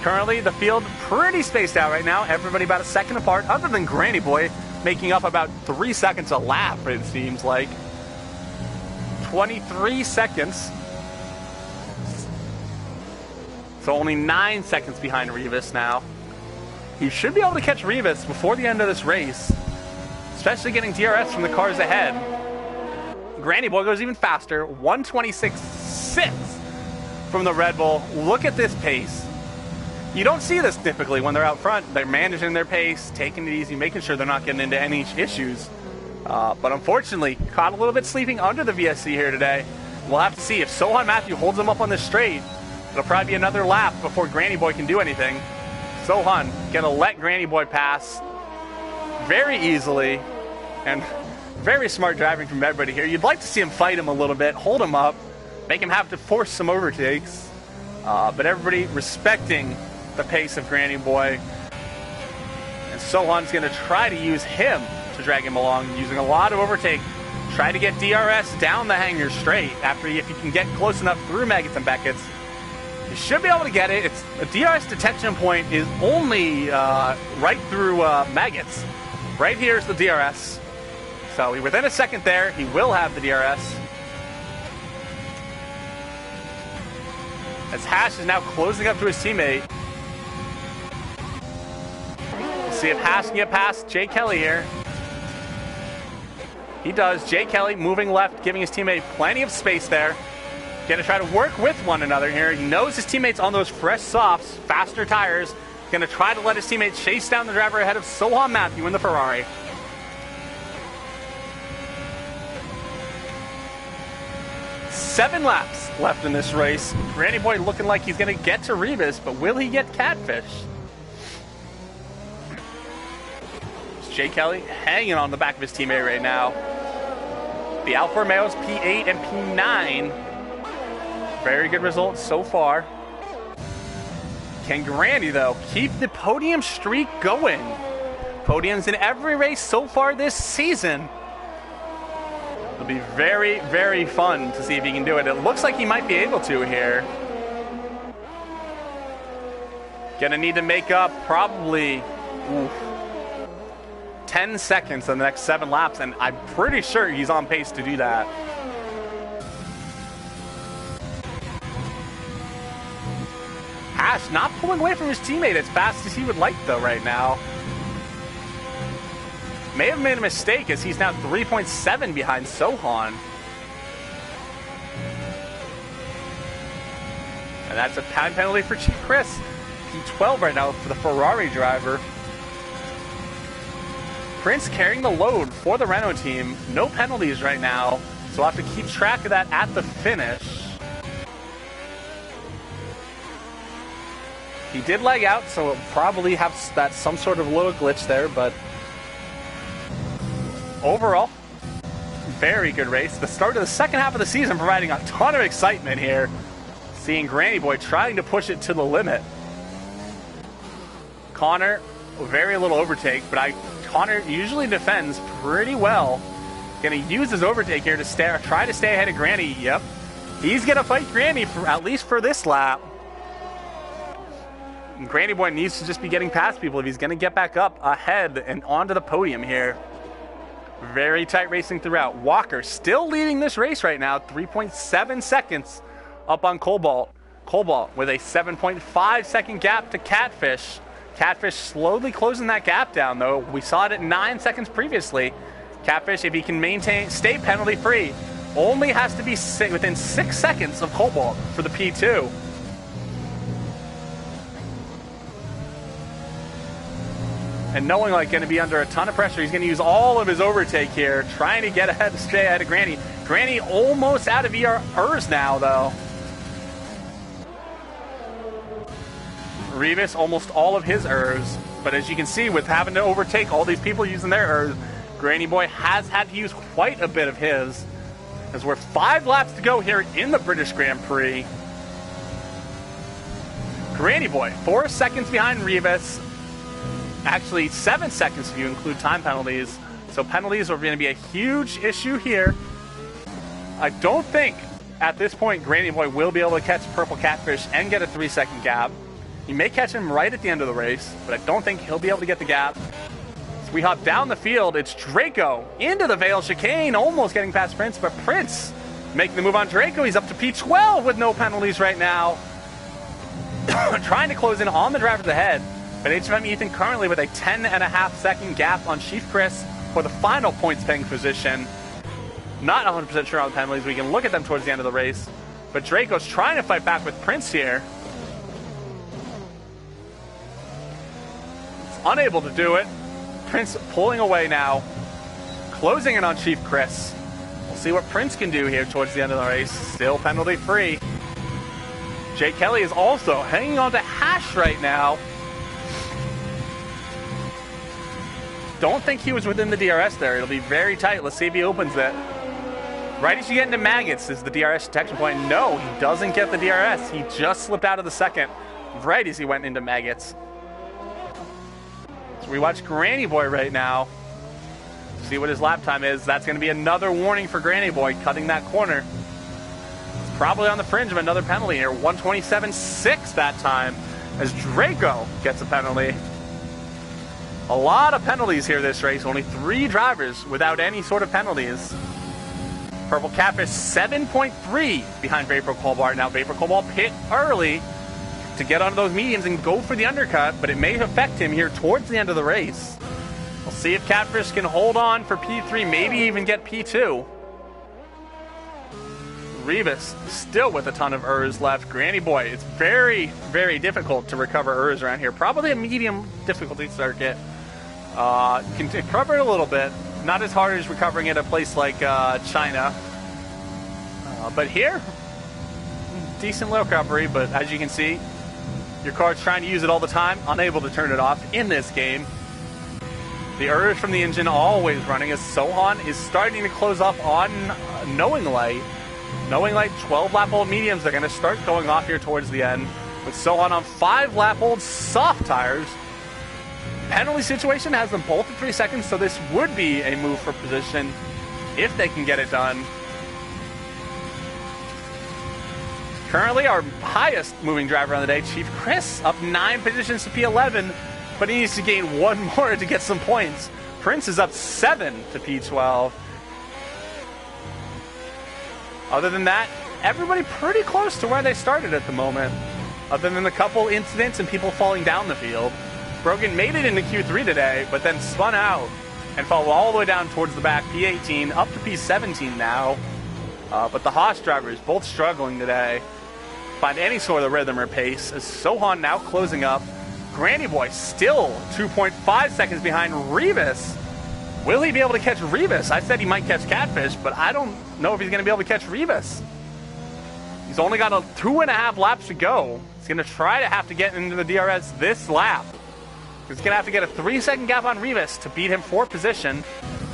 Currently, the field pretty spaced out right now. Everybody about a second apart, other than Granny Boy, making up about 3 seconds a lap, it seems like. 23 seconds. So only 9 seconds behind Revis now. He should be able to catch Revis before the end of this race, especially getting DRS from the cars ahead. Granny Boy goes even faster, 1:26.6 from the Red Bull. Look at this pace. You don't see this typically when they're out front. They're managing their pace, taking it easy, making sure they're not getting into any issues. But unfortunately, caught a little bit sleeping under the VSC here today. We'll have to see if Sohan Matthew holds him up on this straight. It'll probably be another lap before Granny Boy can do anything. Sohan gonna let Granny Boy pass very easily, and very smart driving from everybody here. You'd like to see him fight him a little bit, hold him up, make him have to force some overtakes. But everybody respecting the pace of Granny Boy. And Sohan's going to try to use him to drag him along, using a lot of overtake. Try to get DRS down the hanger straight after, if you can get close enough through Maggots and Beckett's. You should be able to get it. It's a DRS detection point is only right through Maggots. Right here is the DRS. So within a second there, he will have the DRS. As Hash is now closing up to his teammate. We'll see if Hash can get past Jay Kelly here. He does. Jay Kelly moving left, giving his teammate plenty of space there. Going to try to work with one another here. He knows his teammate's on those fresh softs, faster tires. Going to try to let his teammate chase down the driver ahead of Sohan Matthew in the Ferrari. Seven laps left in this race. Granny Boy looking like he's going to get to Rebus, but will he get Catfish? It's Jay Kelly hanging on the back of his teammate right now. The Alfa Romeo's P8 and P9. Very good results so far. Can Granny, though, keep the podium streak going? Podiums in every race so far this season. It'll be very, very fun to see if he can do it. It looks like he might be able to here. Gonna need to make up probably 10 seconds in the next 7 laps, and I'm pretty sure he's on pace to do that. Hash not pulling away from his teammate as fast as he would like, though, right now. May have made a mistake as he's now 3.7 behind Sohan. And that's a time penalty for Chief Chris. P12 right now for the Ferrari driver. Prince carrying the load for the Renault team. No penalties right now, so we'll have to keep track of that at the finish. He did leg out, so it'll probably have that some sort of little glitch there, but overall, very good race. The start of the second half of the season providing a ton of excitement here. Seeing Granny Boy trying to push it to the limit. Connor, very little overtake, but Connor usually defends pretty well. Gonna use his overtake here to try to stay ahead of Granny. Yep, he's gonna fight Granny for at least for this lap. Granny Boy needs to just be getting past people if he's going to get back up ahead and onto the podium here. Very tight racing throughout. Walker still leading this race right now, 3.7 seconds up on Cobalt. Cobalt with a 7.5 second gap to Catfish. Catfish slowly closing that gap down, though. We saw it at 9 seconds previously. Catfish, if he can stay penalty free, only has to be within 6 seconds of Cobalt for the P2. And knowing like going to be under a ton of pressure, he's going to use all of his overtake here, trying to get ahead, stay ahead of Granny. Granny almost out of ERs now, though. Rebus almost all of his ERs, but as you can see, with having to overtake all these people using their ERs, Granny Boy has had to use quite a bit of his. As we're 5 laps to go here in the British Grand Prix. Granny Boy, 4 seconds behind Rebus. Actually, 7 seconds if you include time penalties. So penalties are going to be a huge issue here. I don't think, at this point, Granny Boy will be able to catch Purple Catfish and get a 3-second gap. He may catch him right at the end of the race, but I don't think he'll be able to get the gap. So we hop down the field. It's Draco into the Vale chicane, almost getting past Prince, but Prince making the move on Draco. He's up to P12 with no penalties right now. Trying to close in on the driver to the head. But HMM Ethan currently with a 10.5 second gap on Chief Chris for the final points paying position. Not 100% sure on the penalties. We can look at them towards the end of the race. But Draco's trying to fight back with Prince here. It's unable to do it. Prince pulling away now. Closing in on Chief Chris. We'll see what Prince can do here towards the end of the race. Still penalty free. Jay Kelly is also hanging on to Hash right now. Don't think he was within the DRS there. It'll be very tight. Let's see if he opens it. Right as you get into maggots, is the DRS detection point? No, he doesn't get the DRS. He just slipped out of the second right as he went into maggots. So we watch Granny Boy right now. See what his lap time is. That's going to be another warning for Granny Boy cutting that corner. It's probably on the fringe of another penalty here. 127.6 that time as Draco gets a penalty. A lot of penalties here this race. Only 3 drivers without any sort of penalties. Purple Catfish 7.3 behind Vapor Cobalt. Now Vapor Cobalt pit early to get onto those mediums and go for the undercut, but it may affect him here towards the end of the race. We'll see if Catfish can hold on for P3, maybe even get P2. Rebus still with a ton of ERS left. Granny Boy, it's very, very difficult to recover ERS around here. Probably a medium difficulty circuit. Can recover it a little bit. Not as hard as recovering at a place like China. But here, decent recovery, but as you can see, your car's trying to use it all the time, unable to turn it off in this game. The ERS from the engine always running as Sohan is starting to close up on Knowing Light. Knowing Light 12 lap old mediums are going to start going off here towards the end, with Sohan on 5 lap old soft tires. Penalty situation has them both at 3 seconds, so this would be a move for position if they can get it done. Currently our highest moving driver on the day, Chief Chris, up 9 positions to P11, but he needs to gain 1 more to get some points. Prince is up 7 to P12. Other than that, everybody pretty close to where they started at the moment, other than a couple incidents and people falling down the field. Brogan made it into Q3 today, but then spun out and fell all the way down towards the back, P18, up to P17 now. But the Haas drivers both struggling today. Find any sort of rhythm or pace, as Sohan now closing up. Granny Boy still 2.5 seconds behind Rebus. Will he be able to catch Rebus? I said he might catch Catfish, but I don't know if he's going to be able to catch Rebus. He's only got 2.5 laps to go. He's going to try to have to get into the DRS this lap. He's going to have to get a 3-second gap on Rebus to beat him for position,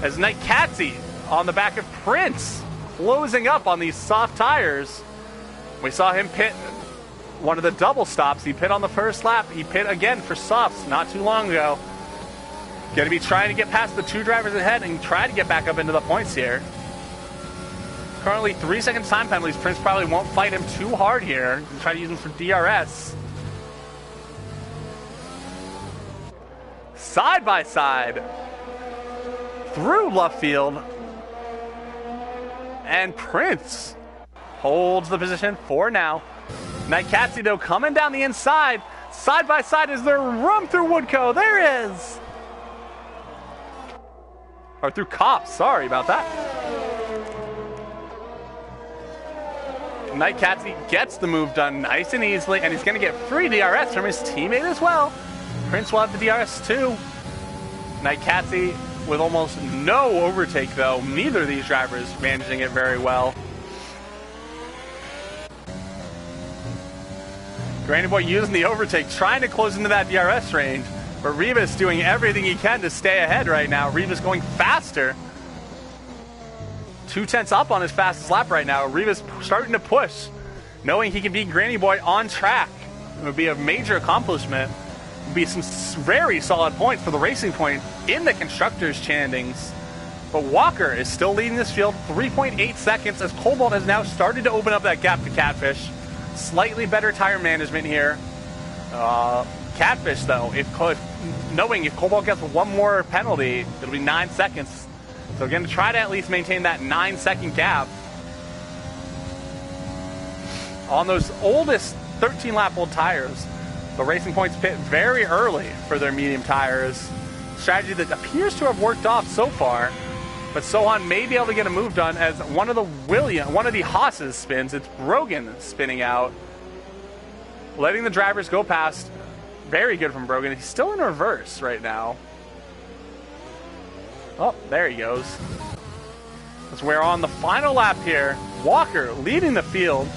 as Night Catsy on the back of Prince, closing up on these soft tires. We saw him pit one of the double stops. He pit on the first lap. He pit again for softs not too long ago. Going to be trying to get past the 2 drivers ahead and try to get back up into the points here. Currently 3 seconds time penalties. Prince probably won't fight him too hard here. Try to use him for DRS. Side by side through left field, and Prince holds the position for now. Night Catsy though coming down the inside. Side by side is there room through Woodco. There is. Or through Cops, sorry about that. Night Catsy gets the move done nice and easily, and he's going to get free DRS from his teammate as well. Prince will have the DRS too. Night Catsy with almost no overtake though. Neither of these drivers managing it very well. Granny Boy using the overtake, trying to close into that DRS range, but Rebus doing everything he can to stay ahead right now. Rebus going faster. 2/10 up on his fastest lap right now. Rebus starting to push, knowing he can beat Granny Boy on track. It would be a major accomplishment. It would be some very solid points for the Racing Point in the Constructors' standings. But Walker is still leading this field, 3.8 seconds, as Cobalt has now started to open up that gap to Catfish. Slightly better tire management here. Catfish, though, knowing if Cobalt gets 1 more penalty, it'll be 9 seconds. So we're going to try to at least maintain that 9-second gap. On those oldest 13-lap-old tires, the Racing Points pit very early for their medium tires. Strategy that appears to have worked off so far, but Sohan may be able to get a move done as one of the Haas's spins. It's Brogan spinning out, letting the drivers go past. Very good from Brogan. He's still in reverse right now. Oh, there he goes. As we're on the final lap here, Walker leading the field.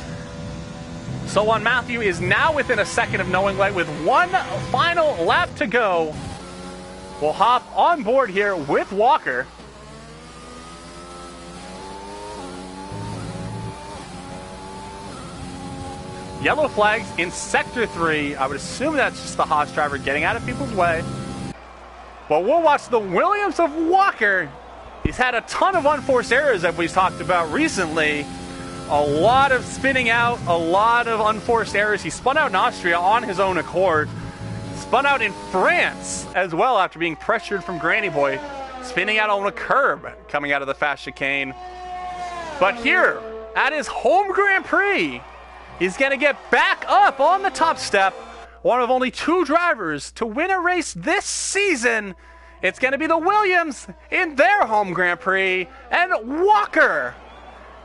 Sohan Matthew is now within a second of Knowing Light with 1 final lap to go. We'll hop on board here with Walker. Yellow flags in Sector 3. I would assume that's just the Haas driver getting out of people's way. But we'll watch the Williams of Walker. He's had a ton of unforced errors that we've talked about recently. A lot of spinning out, a lot of unforced errors. He spun out in Austria on his own accord. Spun out in France as well after being pressured from Granny Boy. Spinning out on a curb coming out of the fast chicane. But here, at his home Grand Prix, he's going to get back up on the top step. One of only 2 drivers to win a race this season. It's going to be the Williams in their home Grand Prix. And Walker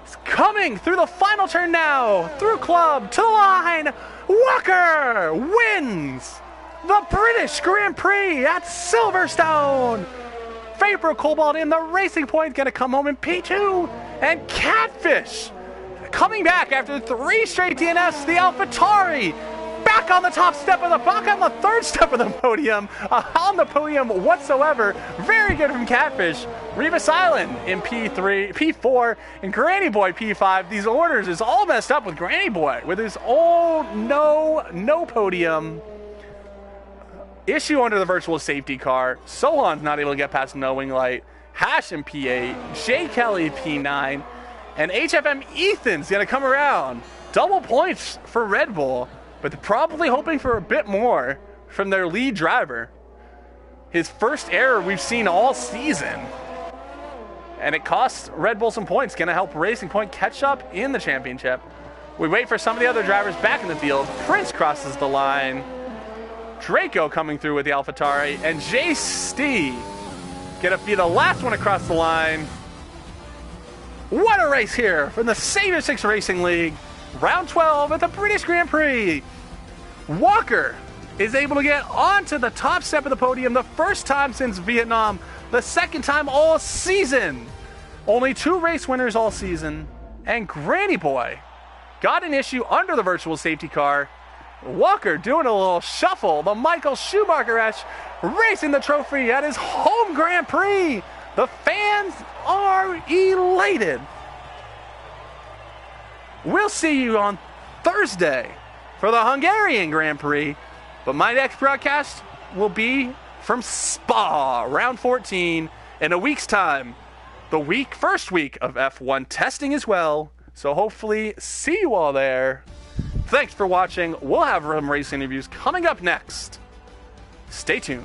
is coming through the final turn now. Through club to the line. Walker wins the British Grand Prix at Silverstone. Vapor Cobalt in the Racing Point going to come home in P2. And Catfish coming back after 3 straight DNFs. The AlphaTauri back on the top step of the, back on the third step of the podium, on the podium whatsoever. Very good from Catfish. Rebus Island in P3, P4, and Granny Boy P5. These orders is all messed up with Granny Boy with his old no podium. Issue under the virtual safety car. Sohan's not able to get past knowing light. Hash in P8, Jay Kelly P9, and HFM Ethan's gonna come around. Double points for Red Bull, but they're probably hoping for a bit more from their lead driver. His first error we've seen all season. And it costs Red Bull some points. Gonna help Racing Point catch up in the championship. We wait for some of the other drivers back in the field. Prince crosses the line. Draco coming through with the AlphaTauri, and J.Stee gonna be the last one across the line. What a race here from the Savior 6 Racing League. Round 12 at the British Grand Prix. Walker is able to get onto the top step of the podium the first time since Vietnam, the second time all season. Only 2 race winners all season. And Granny Boy got an issue under the virtual safety car. Walker doing a little shuffle. The Michael Schumacher-esque racing the trophy at his home Grand Prix. The fans are elated. We'll see you on Thursday for the Hungarian Grand Prix. But my next broadcast will be from Spa, round 14, in a week's time. The first week of F1 testing as well. So hopefully see you all there. Thanks for watching. We'll have some race interviews coming up next. Stay tuned.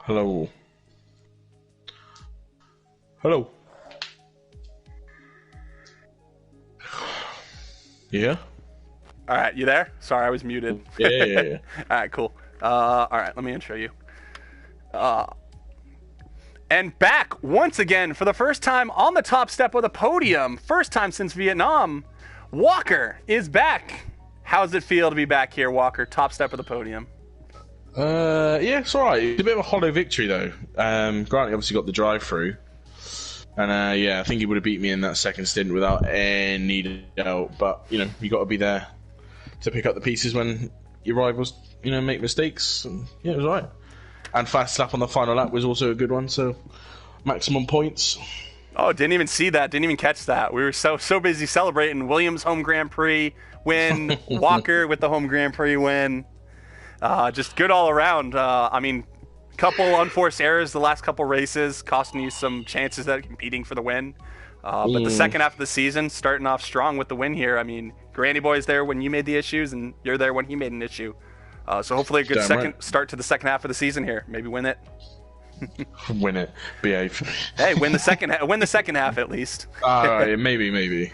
Hello. Hello. Yeah? All right, you there? Sorry, I was muted. Yeah. All right, cool. All right, let me intro you. And back once again for the first time on the top step of the podium, first time since Vietnam, Walker is back. How does it feel to be back here, Walker? Top step of the podium. Yeah, it's alright. It's a bit of a hollow victory, though. Granted, obviously got the drive-through. And yeah, I think he would have beat me in that second stint without any doubt. But you got to be there to pick up the pieces when your rivals, make mistakes. And yeah, it was alright. And fast lap on the final lap was also a good one. So maximum points. Oh, didn't even see that. Didn't even catch that. We were so busy celebrating Williams' home Grand Prix win, Walker with the home Grand Prix win. Just good all around. I mean, couple unforced errors the last couple races, costing you some chances at competing for the win. But the second half of the season, starting off strong with the win here. I mean, Granny Boy's there when you made the issues, and you're there when he made an issue. So hopefully a good start to the second half of the season here. Maybe win it. Win it. Behave. Hey, win the second half at least. Maybe.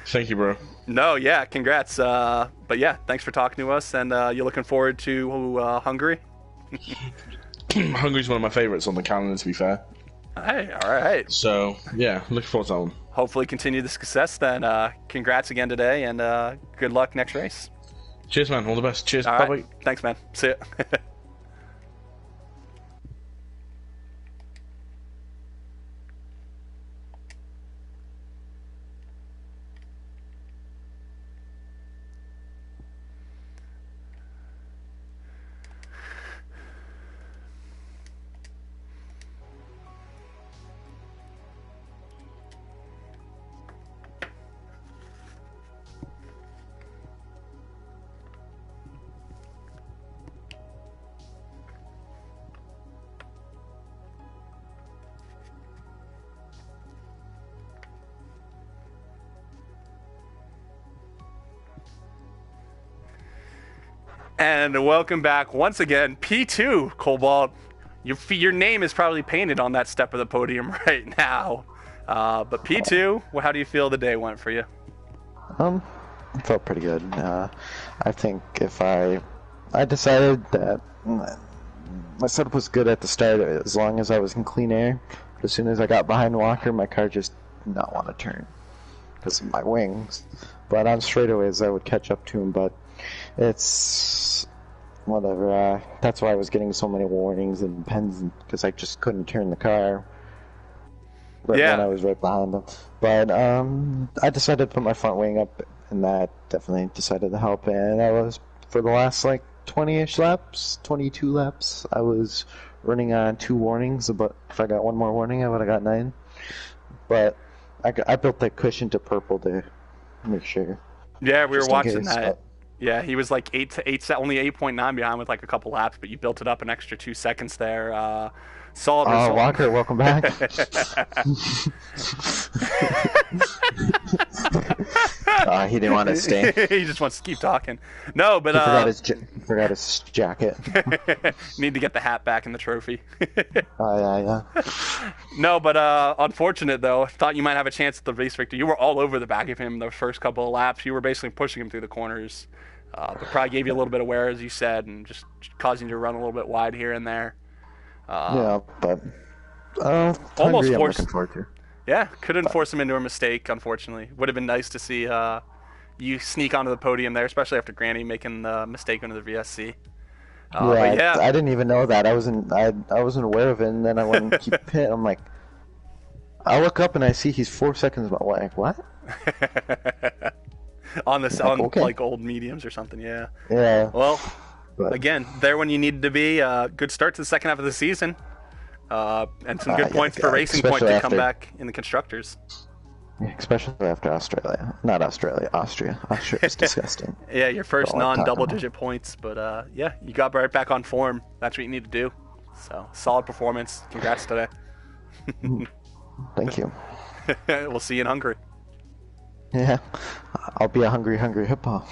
Thank you, bro. No, yeah, congrats. But yeah, thanks for talking to us, and you're looking forward to Hungary? Hungary's one of my favorites on the calendar, to be fair. Hey, all right. So, yeah, looking forward to that one. Hopefully continue the success then. Congrats again today, and good luck next race. Cheers, man. All the best. Cheers. All Bye-bye. right. Thanks, man. See ya. And welcome back once again, P2, Cobalt. Your name is probably painted on that step of the podium right now. But P2, how do you feel the day went for you? It felt pretty good. I think if I decided that my setup was good at the start as long as I was in clean air. But as soon as I got behind Walker, my car just did not want to turn because of my wings. But on straightaways, I would catch up to him, but it's whatever. That's why I was getting so many warnings and pens, because I just couldn't turn the car. But when I was right behind him. But I decided to put my front wing up, and that definitely decided to help. And I was, for the last 20-ish laps, 22 laps, I was running on 2 warnings. But if I got one more warning, I would have got 9. But I built that cushion to purple to make sure. Yeah, we were watching that. Yeah, he was only 8.9 behind with a couple laps, but you built it up an extra 2 seconds there. Solid result. Walker, welcome back. He didn't want to stay. He just wants to keep talking. No, but he forgot his jacket. Need to get the hat back and the trophy. Yeah. No, but unfortunate though. Thought you might have a chance at the race victory. You were all over the back of him the first couple of laps. You were basically pushing him through the corners. But probably gave you a little bit of wear, as you said, and just causing you to run a little bit wide here and there. Yeah, but almost I'm forced. Looking forward to. Yeah, couldn't force him into a mistake, unfortunately. Would have been nice to see you sneak onto the podium there, especially after Granny making the mistake into the VSC. Yeah, I didn't even know that. I wasn't aware of it, and then I went and keep pit. I'm like, I look up and I see he's 4 seconds away. What? on old mediums or something, yeah. Yeah. Well, again, there when you needed to be. Good start to the second half of the season. And some good points for Racing Point to come back in the Constructors. Especially after Australia. Not Australia, Austria. Austria is disgusting. Yeah, your first non-double-digit points. But, yeah, you got right back on form. That's what you need to do. So, solid performance. Congrats today. Thank you. We'll see you in Hungary. Yeah. I'll be a hungry hippo.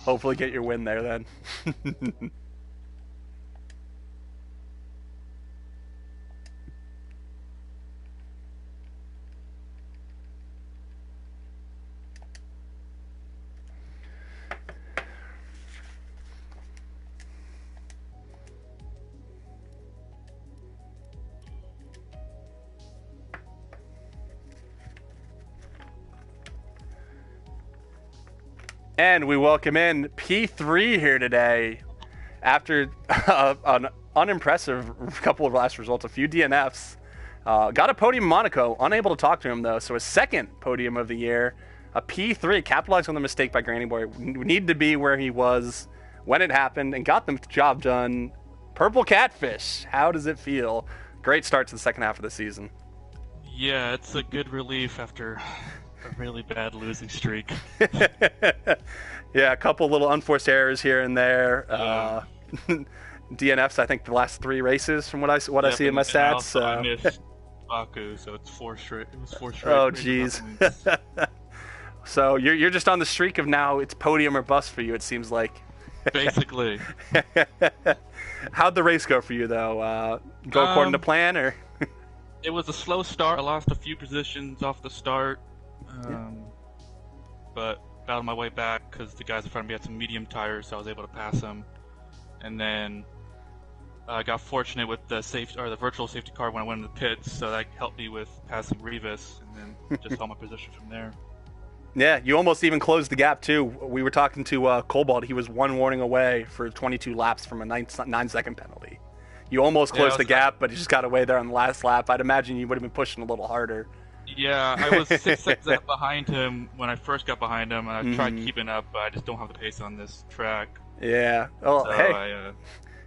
Hopefully get your win there then. And we welcome in P3 here today. After an unimpressive couple of last results. A few DNFs. Got a podium in Monaco. Unable to talk to him though. So his second podium of the year. A P3, capitalized on the mistake by Granny Boy. Needed to be where he was when it happened and got the job done. Purple Catfish, how does it feel? Great start to the second half of the season. Yeah, it's a good relief after a really bad losing streak. Yeah, a couple little unforced errors here and there. DNFs, I think the last 3 races from what I see in my stats. I missed Baku, so it's 4 straight. It was 4 straight. Oh, jeez. So you're just on the streak of now it's podium or bust for you, it seems like. Basically. How'd the race go for you, though? Go according to plan, or? It was a slow start. I lost a few positions off the start, but battled my way back because the guys in front of me had some medium tires, so I was able to pass them. And then I got fortunate with the virtual safety car when I went in the pits, so that helped me with passing Revis, and then just held my position from there. Yeah, you almost even closed the gap, too. We were talking to Cobalt. He was 1 warning away for 22 laps from a 9-second penalty. You almost closed the gap, but you just got away there on the last lap. I'd imagine you would have been pushing a little harder. Yeah, I was 6 seconds behind him when I first got behind him, and I tried keeping up, but I just don't have the pace on this track. Yeah. Oh, so hey.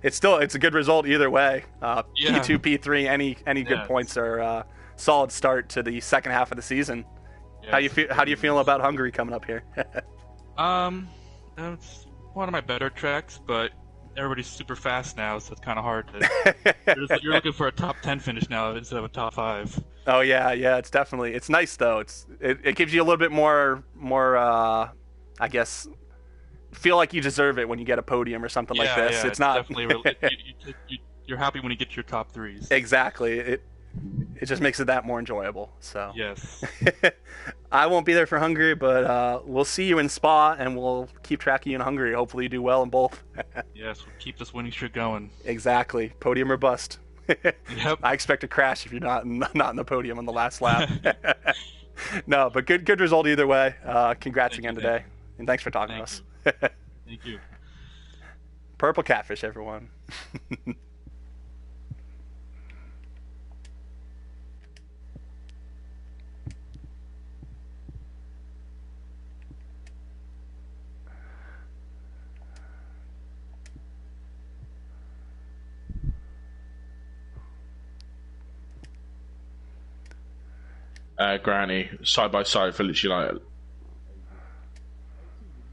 It's a good result either way. P2, P3, any good points are a solid start to the second half of the season. Yeah, how do you feel about Hungary coming up here? It's one of my better tracks, but everybody's super fast now, so it's kind of hard to. You're looking for a top 10 finish now instead of a top 5. Oh yeah, it's nice though. It gives you a little bit more I guess feel like you deserve it when you get a podium or something like this. Yeah, it's not definitely. You're happy when you get your top 3s. Exactly. It just makes it that more enjoyable. So yes. I won't be there for Hungary, but we'll see you in Spa, and we'll keep track of you in Hungary. Hopefully you do well in both. Yes, we'll keep this winning streak going. Exactly. Podium or bust. Yep. I expect a crash if you're not in the podium on the last lap. No, but good result either way. Congrats again today, and thanks for talking to us. Thank you. Purple Catfish, everyone. Granny, side by side for literally like